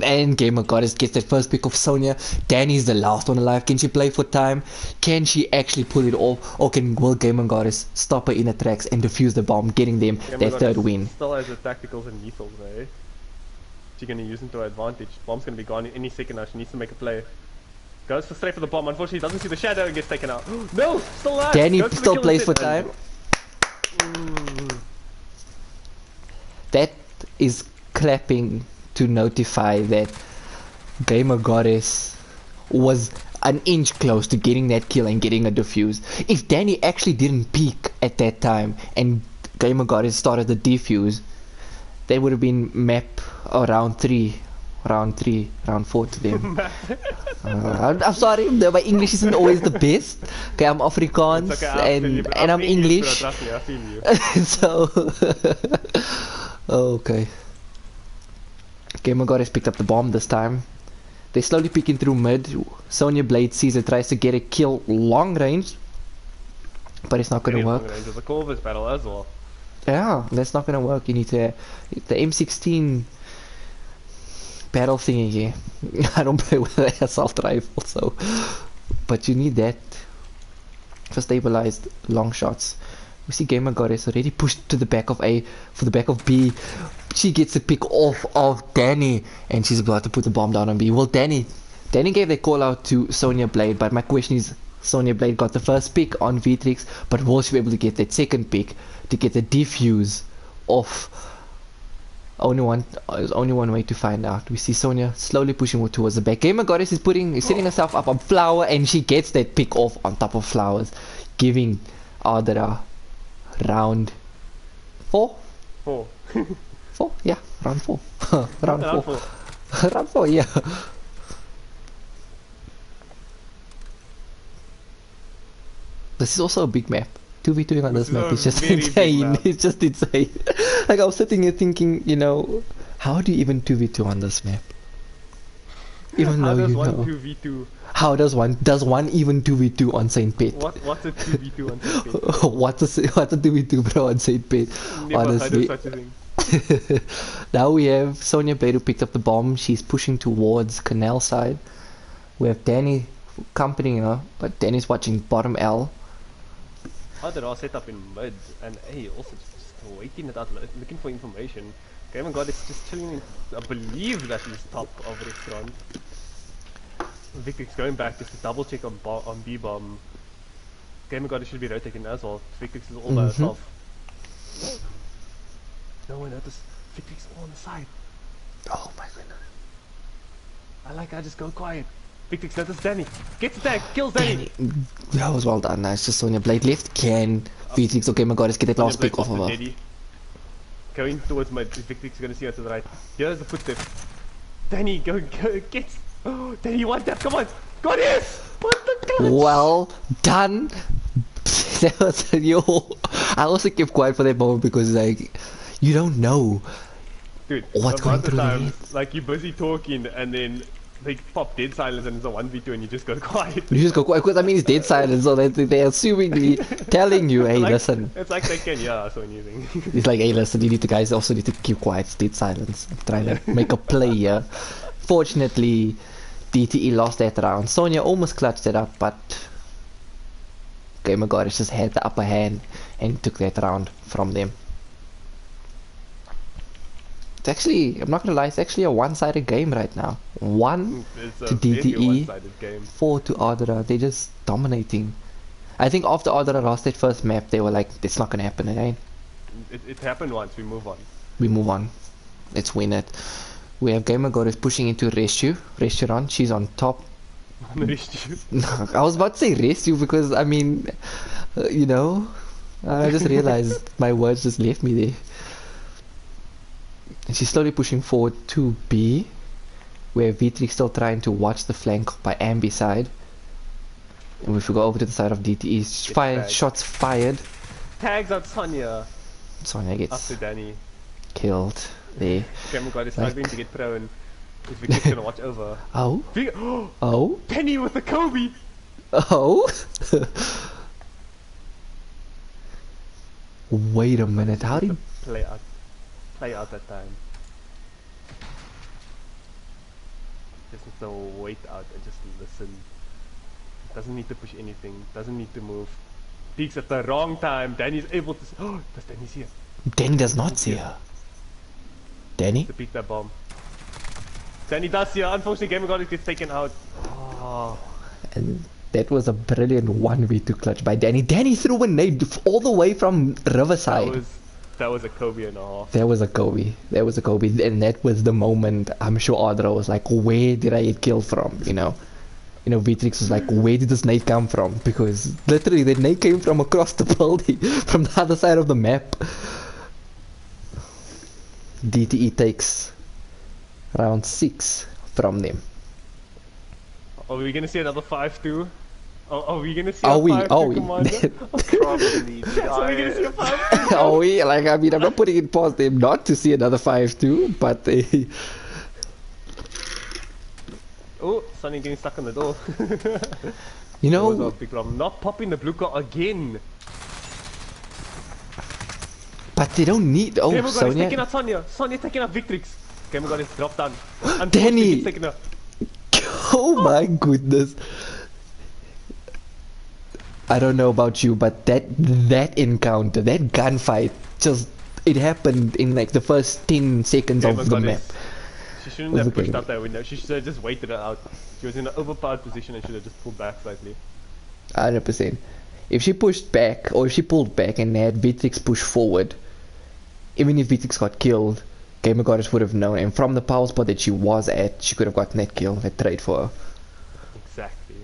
And Gamer Goddess gets that first pick of Sonya. Danny's the last one alive. Can she play for time? Can she actually pull it off? Or will Gamer Goddess stop her in the tracks and defuse the bomb, getting them their third win? Still has the tacticals and lethals, eh? She's gonna use them to her advantage. Bomb's gonna be gone any second now. She needs to make a play. Goes for straight for the bomb. Unfortunately, doesn't see the shadow and gets taken out. No, still alive. Danny Goes for the still kill plays for instead. time. That is clapping to notify that Gamer Goddess was an inch close to getting that kill and getting a defuse. If Danny actually didn't peek at that time and Gamer Goddess started the defuse, that would have been map round 4 to them. I'm sorry, my English isn't always the best. Okay, I'm Afrikaans It's okay, and I'm English. Trust me, I feel you. So, okay. Gamer Goddess picked up the bomb this time. They're slowly peeking through mid. Sonya Blade sees it, tries to get a kill long range, but it's not going to work. There's a Corvus battle as well. Yeah, that's not going to work. You need to the M16 battle thingy here. I don't play with the assault rifle, so but you need that for stabilized long shots. We see Gamer Goddess already pushed to the back of A for the back of B. She gets a pick off of Danny and she's about to put the bomb down on B. Well, Danny gave the call out to Sonya Blade, but my question is, Sonya Blade got the first pick on Vitrix, but will she be able to get that second pick to get the defuse off? There's only one way to find out. We see Sonya slowly pushing towards the back. Gamer Goddess is setting herself up on Flower, and she gets that pick off on top of Flowers, giving Ardra round 4? 4. 4? Yeah, round 4. round Round 4. 4. round 4, yeah. This is also a big map. 2v2 on this This is map a is just very big insane. map. It's just insane. Like, I was sitting here thinking, you know, how do you even 2v2 on this map? Even How though does you one know. 2v2? How does one even 2v2 on Saint Pet? What's a 2v2 on Saint what's a 2v2 bro on Saint Pet? Never Honestly. heard of such a thing. Now we have Sonya Blade who picked up the bomb. She's pushing towards Canal side. We have Danny accompanying her, but Danny's watching bottom L. Other are set up in mid, and hey, also just waiting it out, looking for information. Gamer God is just chilling in, I believe that is top of restaurant. Victrix going back just to double check on B-bomb. Gamer God should be rotating as well. Victrix is all by herself. No one noticed. Victrix all on the side. Oh my goodness. I like I just go quiet. Victrix noticed Danny. Gets the tag, kills Danny. That was well done. Nice. Just Sonya Blade left. Can Vitrix or Gamer Goddess get that last pick off of her? Daddy. Going towards mid. Victrix is gonna see her to the right. Here's the footstep. Danny, go, get. Oh, Danny, one tap, come on. God, yes! What the clutch? Well done. That was yo. I also kept quiet for that moment because like you don't know Dude, what's a going lot of through the times, head. like you're busy talking and then they pop dead silence and it's a 1v2 and you just go quiet. You just go quiet because I mean it's dead silence, so they're assumingly telling you, hey, Like, listen. It's like they can hear us or anything. It's like, hey, listen, guys also need to keep quiet. It's dead silence. I'm trying to make a play here. Fortunately, DTE lost that round. Sonya almost clutched it up, but Gamer Goddess just had the upper hand and took that round from them. It's actually, I'm not gonna lie, it's actually a one-sided game right now. 1 It's to a very DTE, one-sided game. 4 to Ardra. They're just dominating. I think after Ardra lost that first map, they were like, it's not gonna happen again. It happened once, we move on. We move on. Let's win it. We have Gamer Goddess pushing into Restaurant. She's on top. I was about to say rescue because I mean, you know, I just realized my words just left me there. And she's slowly pushing forward to B, where Vitrix still trying to watch the flank by Ambi side. And if we go over to the side of DTE, tagged. shots fired. Tags on Sonya Sonya gets after Danny. killed there. Gamer God is Like- struggling to get prone. Is Victrix gonna watch over? Oh, Vic oh, Penny with the Kobe! oh. Wait a minute, how did... Play out that time. just needs to wait out and just listen. Doesn't need to push anything. Doesn't need to move. Peeks at the wrong time. Danny's able to. Oh, does Danny see her? Danny does not see her. Danny? To peek that bomb. Danny does see her. Unfortunately, Gamer God gets taken out. Oh. And that was a brilliant 1v2 clutch by Danny. Danny threw a nade all the way from Riverside. That was a Kobe and a half. There was a Kobe. There was a Kobe. And that was the moment I'm sure Adra was like, where did I get killed from? You know, Vitrix was like, where did this nade come from? Because literally that nade came from across the building, from the other side of the map. DTE takes round 6 from them. Are we gonna see another 5-2? Are we gonna see Are a we? 5-2 Are we? Commander? Probably. So we're gonna see a 5-2? Oh, we like, I mean, I'm not putting it past them not to see another 5-2, but Oh, Sonny getting stuck on the door. you That was a know, big problem. Not popping the blue card again. but they don't need. Oh, Gamer God is taking Sonya. out Sonya. Sonya's taking out Victrix. Gamer God is dropped down. Danny! He's taking her. Oh my goodness. I don't know about you, but that encounter, that gunfight, just it happened in like the first 10 seconds Gamer of the God map. She shouldn't Was have pushed looking- out that window. She should have just waited it out. She was in an overpowered position and should have just pulled back slightly. 100%. If she pushed back, or if she pulled back and had Vitrix push forward, even if Vitrix got killed, Gamer Goddess would have known, and from the power spot that she was at, she could have gotten that kill, that trade for her. Exactly.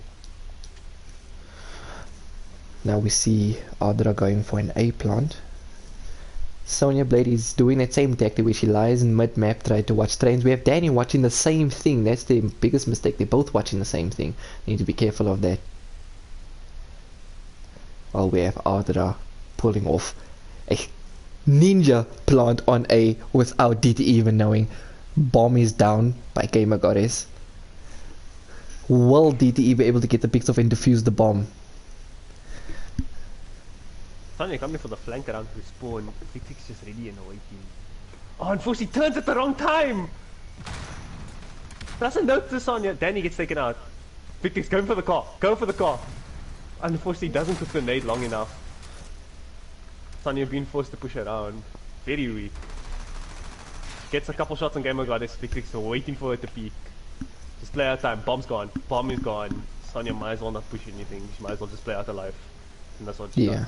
Now we see Adra going for an A plant. Sonya Blade is doing that same tactic where she lies in mid-map, trying to watch trains. We have Danny watching the same thing. That's the biggest mistake. They're both watching the same thing. They need to be careful of that. While we have Adra pulling off a ninja plant on A without DT even knowing. Bomb is down by Gamer Goddess. Will DTE be able to get the picks off and defuse the bomb? Sonya coming for the flank around to spawn. Victrix just ready and waiting. Oh, unfortunately, turns at the wrong time. Doesn't notice Sonya. Danny gets taken out. Victrix going for the car. Go for the car. Unfortunately, doesn't cook the nade long enough. Sonya being forced to push around. Very weak. Gets a couple shots on Gamer Goddess. Victrix waiting for her to peek. Just play out time. Bomb's gone. Bomb is gone. Sonya might as well not push anything. She might as well just play out her life. And that's what she Yeah. does.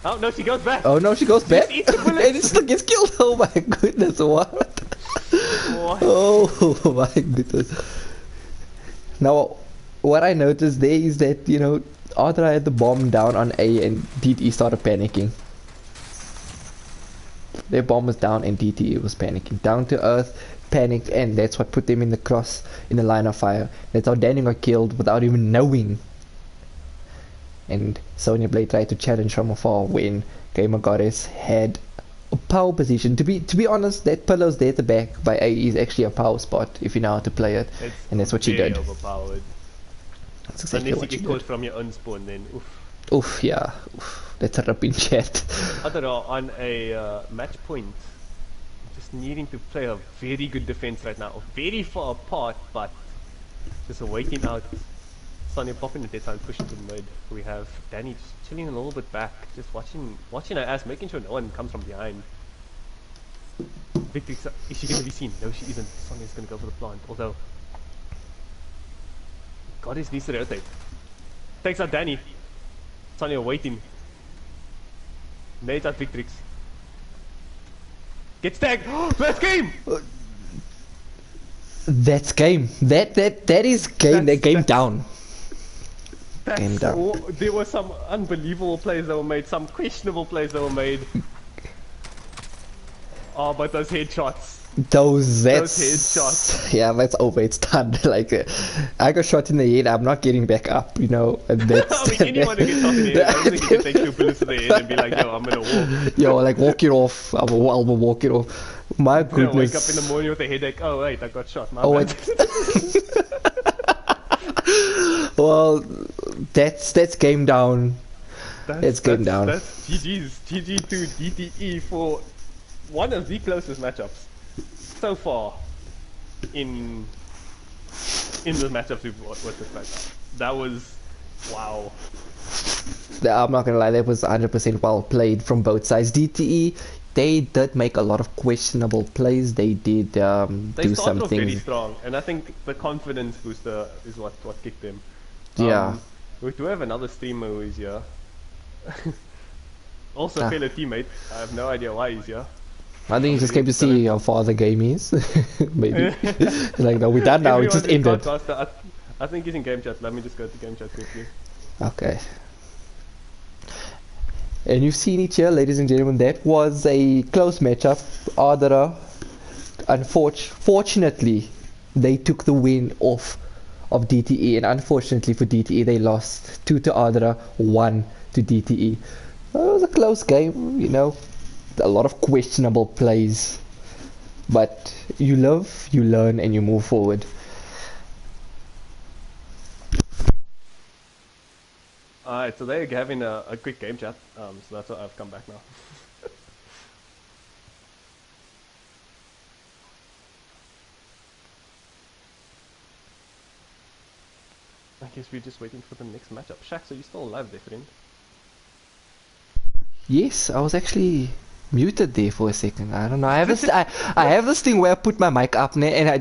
Oh no, she goes back. Oh no, she goes back eats the bullets. and it still gets killed. Oh my goodness, what? What? Oh my goodness. Now, what I noticed there is that, you know, Adra had the bomb down on A and DTE started panicking. Their bomb was down and DTE was panicking. Down to earth, panicked, and that's what put them in the line of fire. That's how Danny got killed without even knowing. And Sonya Blade tried to challenge from afar when Gamer Goddess had a power position. To be honest, that pillows there at the back by A is actually a power spot if you know how to play it. It's And that's what she very did. Overpowered. That's exactly Unless you what she get caught did. from your own spawn, then oof. Oof, yeah. Oof. That's a ripping chat. Adra on a match point, just needing to play a very good defense right now. Very far apart, but just waiting out. Sonya popping the dead time, pushing to mid. We have Danny just chilling a little bit back, just watching her ass, making sure no one comes from behind. Victrix, is she going to be seen? No, she isn't. Sonya's going to go for the plant, although Goddess needs to rotate. Takes out Danny. Sonya waiting. Nades at Victrix. Gets tagged! First game! That's game. That is game. That game down. Game down. There were some unbelievable plays that were made, some questionable plays that were made. Oh, but those headshots. Those headshots. Yeah, that's over. It's done. Like, I got shot in the head. I'm not getting back up. You know. And that's, I mean, anyone who gets shot in the head, I don't think you can take 2 bullets to the head and be like, yo, I'm gonna walk. Yo, like walk it off. I'll walk it off. My I'm gonna goodness. wake up in the morning with a headache. Oh wait, I got shot. My Oh, bad. Well, that's game down. It's game down. That's GG's. GG to DTE for one of the closest matchups so far. in the matchups with this right now. That was wow. I'm not gonna lie, that was 100% well played from both sides. DTE, they did make a lot of questionable plays. They did They do started some off very things. strong, and I think the confidence booster is what kicked them. Yeah. We do have another streamer who is here. Also a Ah. fellow teammate. I have no idea why he's here. I think he just came to see how far the game is. Maybe. He's like, no, we're done now. It just Everyone's in ended. Godcaster. I think he's in game chat. Let me just go to game chat quickly. Okay. And you've seen it here, ladies and gentlemen. That was a close matchup. Ardra, fortunately, they took the win off of DTE, and unfortunately for DTE, they lost 2 to Ardra, 1 to DTE. It was a close game, you know. A lot of questionable plays, but you live, you learn, and you move forward. Alright, so they're having a quick game chat, so that's why I've come back now. I guess we're just waiting for the next matchup. Shaq, so you still alive there, friend? Yes, I was actually muted there for a second. I don't know. I have this. I have this thing where I put my mic up there, and I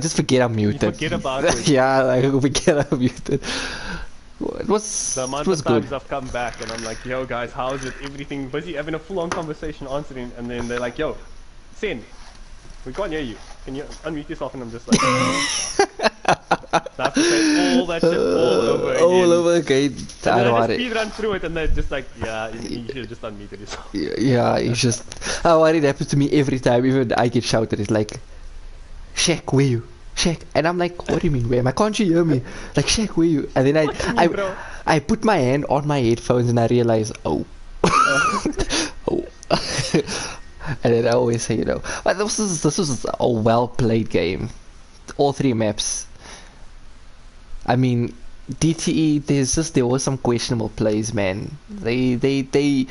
just forget I'm muted. You forget about it. Yeah, I forget I'm muted. It was. The amount It was of times good. I've come back and I'm like, yo guys, how is it? Everything busy, having a full-on conversation, answering, and then they're like, yo, Sen, we can't hear you. Can you unmute yourself? And I'm just like, so I have to say all that shit all over again. All over again. And I then don't I want just it. speed run through it, and they're just like, yeah, you should have just unmuted yourself. Yeah, it's just. How it happens to me every time. Even I get shouted. It's like, Shaq, where you? Shaq, and I'm like, what do you mean, where am I? Can't you hear me? Like, Shaq, where you? And then bro? I put my hand on my headphones and I realize, oh, oh, and then I always say, you know, but this was a well played game, all 3 maps. I mean, DTE, there was some questionable plays, man. They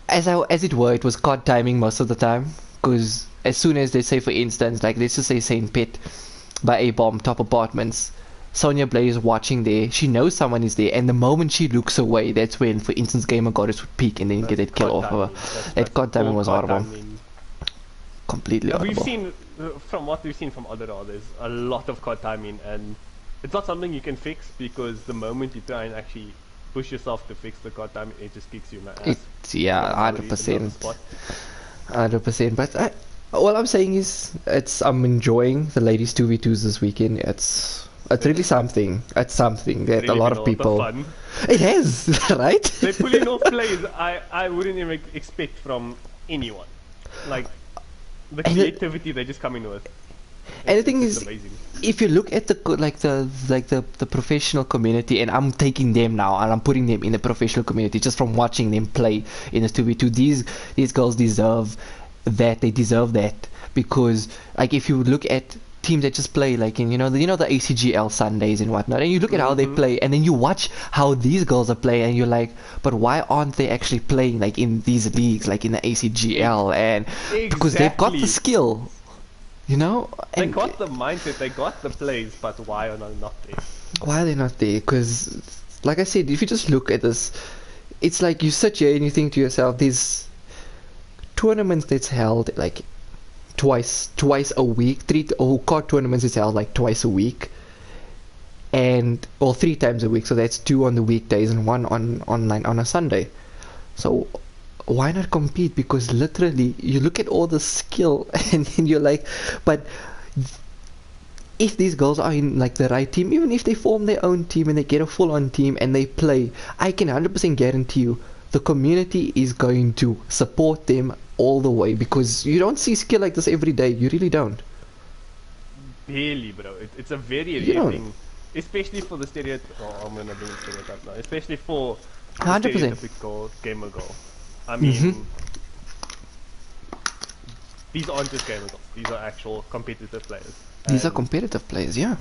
as it were, it was COD timing most of the time, because as soon as they say, for instance, like let's just say Saint Pit by A-bomb top apartments, Sonya Blade is watching there, she knows someone is there, and the moment she looks away, that's when, for instance, Gamer Goddess would peek and then get that kill off of her. That COD timing was horrible. Completely Yeah, we've horrible. seen, from what we've seen from other there's a lot of COD timing, and it's not something you can fix, because the moment you try and actually push yourself to fix the COD timing, it just kicks you in the ass. It's, yeah, For no reason, 100%. on the spot. 100%. But all I'm saying is, I'm enjoying the ladies 2v2s this weekend. It's really something. It's something that Really a lot been of of people. fun. It has, right? They're pulling off plays I wouldn't even expect from anyone. Like, the And it- creativity they're just coming with. And the thing It's is, amazing. if you look at the professional community, and I'm taking them now and I'm putting them in the professional community just from watching them play in the 2v2, these girls deserve that. They deserve that, because like if you look at teams that just play like in the ACGL Sundays and whatnot, and you look at how they play, and then you watch how these girls are playing, and you're like, but why aren't they actually playing like in these leagues, like in the ACGL? And because they've got the Exactly. skill, you know. They And got the mindset, they got the plays, but why are they not there? why are they not there? Because, like I said, if you just look at this, it's like you sit here and you think to yourself, these tournaments that's held like twice a week, COD tournaments is held like twice a week, or 3 times a week, so that's 2 on the weekdays and 1 online on a Sunday. So why not compete? Because literally you look at all the skill and then you're like, but if these girls are in like the right team, even if they form their own team and they get a full-on team and they play, I can 100% guarantee you the community is going to support them all the way, because you don't see skill like this every day. You really don't. Barely, bro. It's a very You rare don't. thing. Especially for the stereotype. Oh, I'm gonna bring stereotype now. Especially for the 100%. stereotypical gamer girl. I mean, these aren't just gamer girls. These are actual competitive players. These are And competitive players, yeah.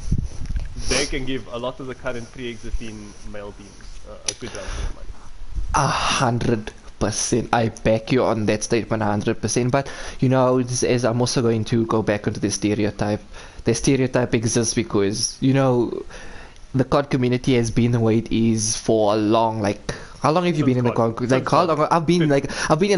they can give a lot of the current pre-existing male teams a good run for their money. 100 100%. I back you on that statement 100%. But you know, as I'm also going to go back into the stereotype. The stereotype exists because you know the COD community has been the way it is for a long, like, how long have you been in the COD? Like, how long? I've been in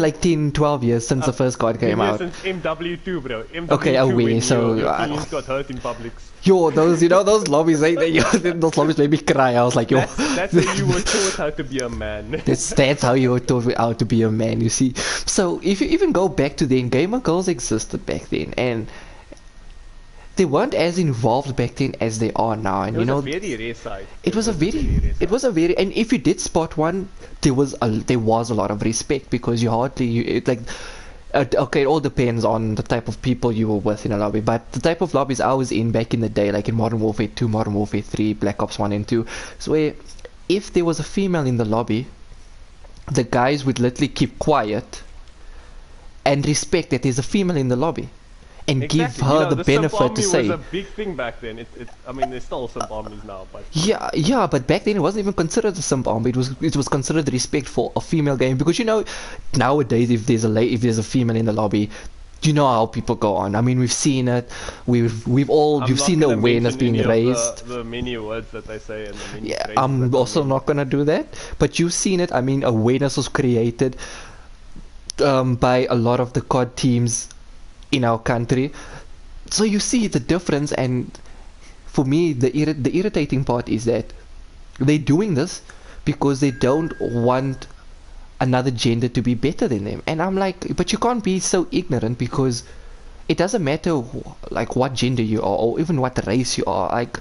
like 10, 12 years since the first COD came out. Since MW2, bro. MW2 Okay, away, when so, your feelings got hurt in public. Yo, those, you know, those lobbies, those lobbies made me cry. I was like, yo. That's how you were taught how to be a man. That's how you were taught how to be a man, you see. So, if you even go back to then, gamer girls existed back then, and they weren't as involved back then as they are now, and you know, a very rare sight. it was a very, and if you did spot one, there was a lot of respect because you hardly, okay, it all depends on the type of people you were with in a lobby, but the type of lobbies I was in back in the day, like in Modern Warfare 2, Modern Warfare 3, Black Ops 1 and 2, so where if there was a female in the lobby, the guys would literally keep quiet and respect that there's a female in the lobby. And give her the benefit to say. It was a big thing back then. I mean, there's still some armies now, but yeah, but back then it wasn't even considered a simp army. It was considered respect for a female game because you know nowadays if there's a female in the lobby, you know how people go on. I mean, we've seen it. You've seen the awareness being raised. The many words that they say and the many. Yeah, I'm also not gonna do that. But you've seen it. I mean, awareness was created by a lot of the COD teams in our country, so you see the difference. And for me, the irritating part is that they're doing this because they don't want another gender to be better than them. And I'm like, but you can't be so ignorant because it doesn't matter like what gender you are or even what race you are. Like,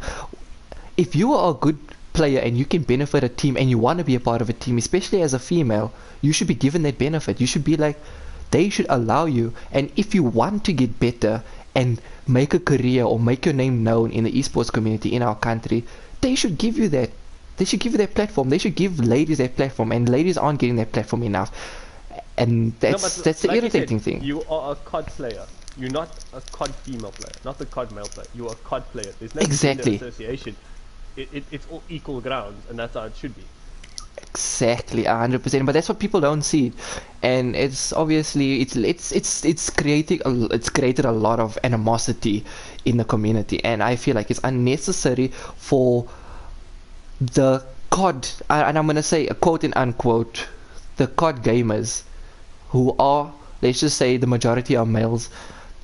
if you are a good player and you can benefit a team and you want to be a part of a team, especially as a female, you should be given that benefit. You should be like, they should allow you, and if you want to get better and make a career or make your name known in the esports community in our country, they should give you that. They should give you that platform. They should give ladies that platform, and ladies aren't getting that platform enough. And that's the like irritating said, thing. You are a COD player. You're not a COD female player, not a COD male player. You are a COD player. There's no Exactly. gender association. It's all equal ground, and that's how it should be. Exactly, 100%. But that's what people don't see, and it's obviously it's created a lot of animosity in the community, and I feel like it's unnecessary for the COD, and I'm gonna say a quote and unquote, the COD gamers, who are, let's just say, the majority are males,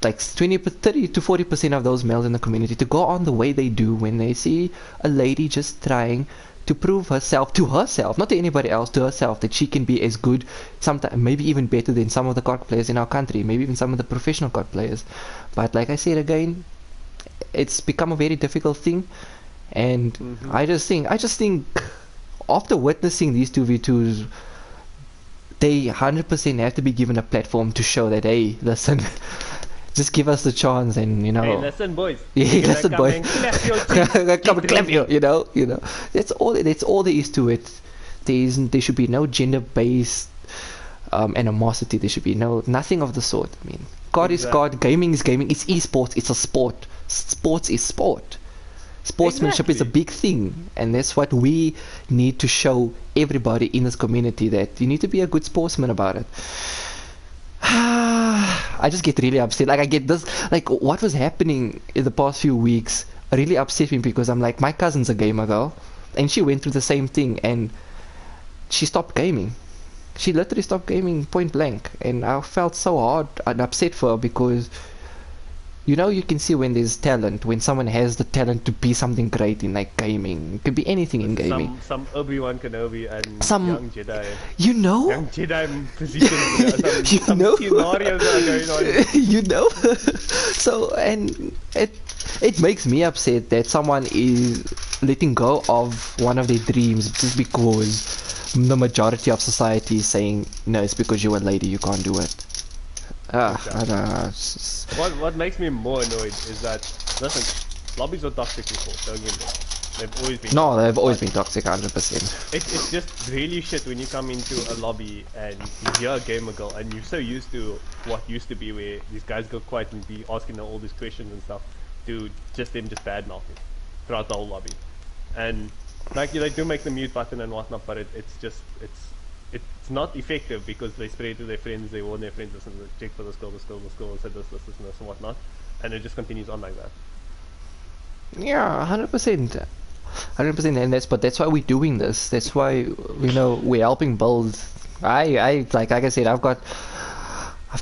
like 30 to 40% of those males in the community, to go on the way they do when they see a lady just trying to prove herself to herself, not to anybody else, to herself, that she can be as good, sometimes maybe even better than some of the COD players in our country, maybe even some of the professional COD players. But like I said again, it's become a very difficult thing, and I just think after witnessing these 2v2s, they 100% have to be given a platform to show that, hey, listen, just give us the chance, and you know. Hey, listen, boys. Yeah, listen, boys. Come and clap you. You know. That's all there is to it. There should be no gender-based animosity. There should be nothing of the sort. I mean, COD is COD. Gaming is gaming. It's esports. It's a sport. Sports is sport. Sportsmanship is a big thing, and that's what we need to show everybody in this community, that you need to be a good sportsman about it. I just get really upset. Like, I get this, like, what was happening in the past few weeks really upset me, because I'm like, my cousin's a gamer girl, and she went through the same thing, and she stopped gaming. She literally stopped gaming point blank, and I felt so hard and upset for her, because you know, you can see when there's talent, when someone has the talent to be something great in, like, gaming. It could be anything in gaming. Some Obi-Wan Kenobi and some young Jedi. You know? Young Jedi positions. Some know? scenarios are going on. You know? So, and it makes me upset that someone is letting go of one of their dreams just because the majority of society is saying, no, it's because you're a lady, you can't do it. I don't know. What makes me more annoyed is that, listen, lobbies were toxic before, don't get me wrong. They've always been toxic. They've always been toxic, 100%. It's just really shit when you come into a lobby and you hear a gamer girl and you're so used to what used to be where these guys go quiet and be asking them all these questions and stuff, to just them just bad-mouthing throughout the whole lobby. And like, they do make the mute button and whatnot, but it's it's not effective because they spread to their friends, they warn their friends, listen, check for the skull, said this, and whatnot, and it just continues on like that. Yeah, 100%. 100%, and that's why we're doing this. That's why we're helping build. I like I said, I've got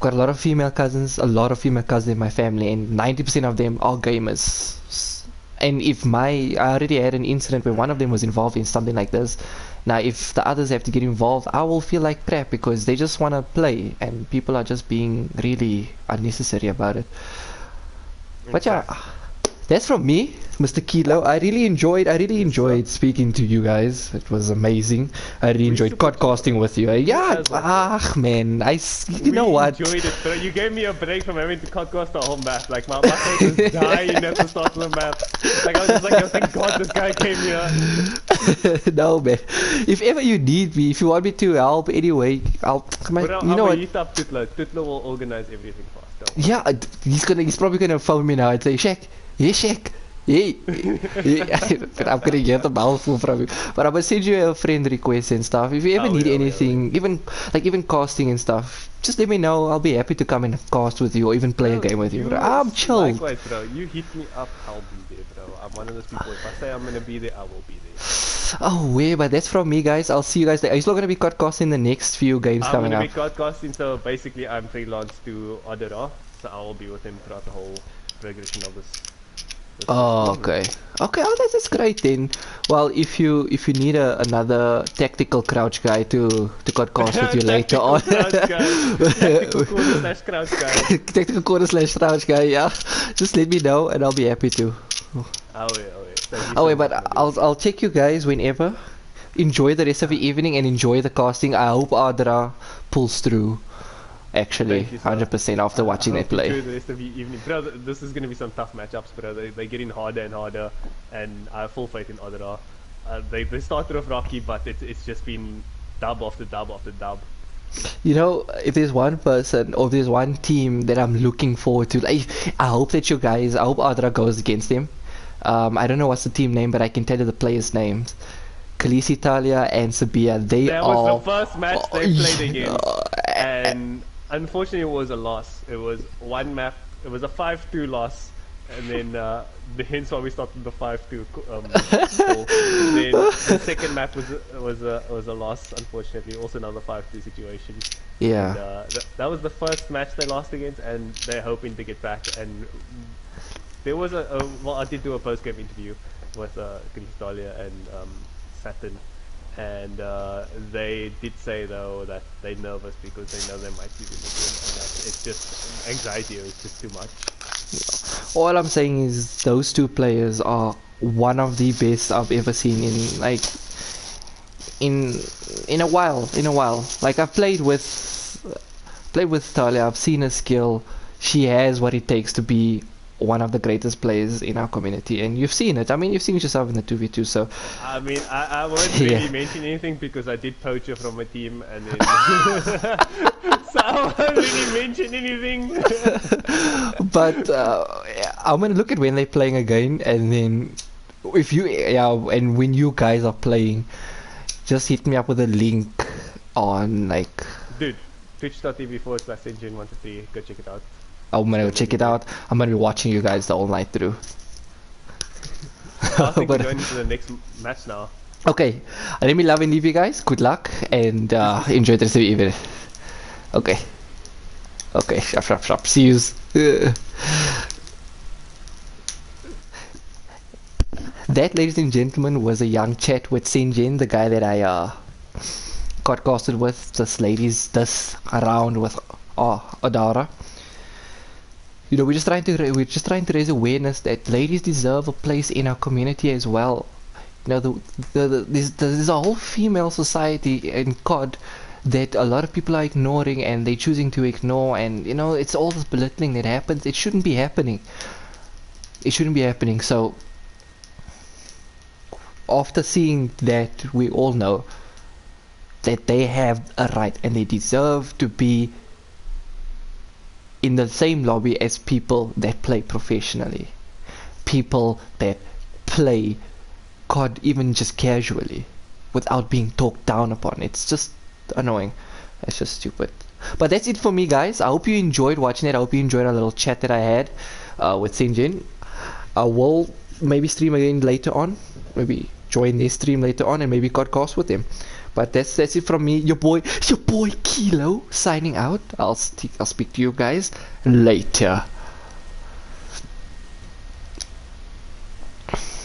a lot of female cousins, in my family, and 90% of them are gamers. And I already had an incident where one of them was involved in something like this. Now, if the others have to get involved, I will feel like crap because they just want to play, and people are just being really unnecessary about it. But yeah, that's from me, Mr. Kilo. I really enjoyed speaking to you guys. It was amazing. I really enjoyed podcasting with you. Yeah, man. You know what? Enjoyed it, bro. You gave me a break from having to podcast the whole map. Like my face was dying at the start of the map. Like I was just like, oh, thank God this guy came here. No, man. If ever you need me, if you want me to help anyway, I'll come on. You know what? Hit up Tutlo. Tutlo will organize everything for us. Yeah, he's probably gonna phone me now and say, Shaq. Yes, Shaq. Hey. I'm gonna get a mouthful from you. But I'm gonna send you a friend request and stuff. If you ever need anything, even casting and stuff, just let me know. I'll be happy to come and cast with you or even play a game with you. I'm chill. Likewise, bro. You hit me up, I'll be there, bro. I'm one of those people. If I say I'm gonna be there, I will be there. Oh, yeah, but that's from me, guys. I'll see you guys there. Are you still gonna be casting the next few games coming up? I'm gonna be casting, so basically I'm freelance to Adara, so I will be with him throughout the whole progression of this. Oh, okay. Oh, that's great then. Well, if you need another tactical crouch guy to podcast with you later on. Tactical corner / crouch guy. Tactical corner / crouch guy, yeah. Just let me know and I'll be happy to. But I'll check you guys whenever. Enjoy the rest of the evening and enjoy the casting. I hope Adra pulls through. Actually, 100% after watching that play. The rest of the evening, bro. This is gonna be some tough matchups, bro. They're getting harder and harder, and I have full faith in Adara. They started off rocky, but it's just been dub after dub after dub. You know, if there's one person or there's one team that I'm looking forward to, like, I hope Adra goes against them. I don't know what's the team name, but I can tell you the players' names. Khalees Italia and Sabia. That was the first match they played against, and unfortunately it was a loss. It was one map. It was a 5-2 loss, and then hence why we started the 5-2. Then the second map was a loss. Unfortunately, also another 5-2 situation. Yeah. And, that was the first match they lost against, and they're hoping to get back. And there was I did do a post-game interview with Khalees Italia and Saturn. And they did say though that they're nervous because they know they might be losing again, and that it's just anxiety is just too much. All I'm saying is those two players are one of the best I've ever seen in a while. Like I've played with Talia. I've seen her skill. She has what it takes to be one of the greatest players in our community, and you've seen it. I mean, you've seen it yourself in the 2v2, so I mean, I won't really mention anything because I did poach her from a team, and then so I won't really mention anything. But I'm gonna look at when they're playing again, and then and when you guys are playing, just hit me up with a link on dude, twitch.tv/engine123. Go check it out. I'm gonna check it out. I'm gonna be watching you guys the whole night through. I think we're going into the next match now. Okay, let me love and leave you guys. Good luck and enjoy the rest of the evening. Okay, sharp. See yous. That, ladies and gentlemen, was a young chat with Sinjin, the guy that I got casted with this around with Adara. You know, we're just trying to raise awareness that ladies deserve a place in our community as well. You know, there's a whole female society in COD that a lot of people are ignoring, and they're choosing to ignore, and you know, it's all this belittling that happens. It shouldn't be happening. So after seeing that, we all know that they have a right and they deserve to be in the same lobby as people that play professionally, people that play COD even just casually without being talked down upon. It's just annoying. It's just stupid. But that's it for me, guys. I hope you enjoyed watching it. I hope you enjoyed our little chat that I had with Sinjin. I will maybe stream again later on. Maybe join their stream later on and maybe podcast with them. But that's it from me. Your boy Kilo signing out. I'll speak to you guys later.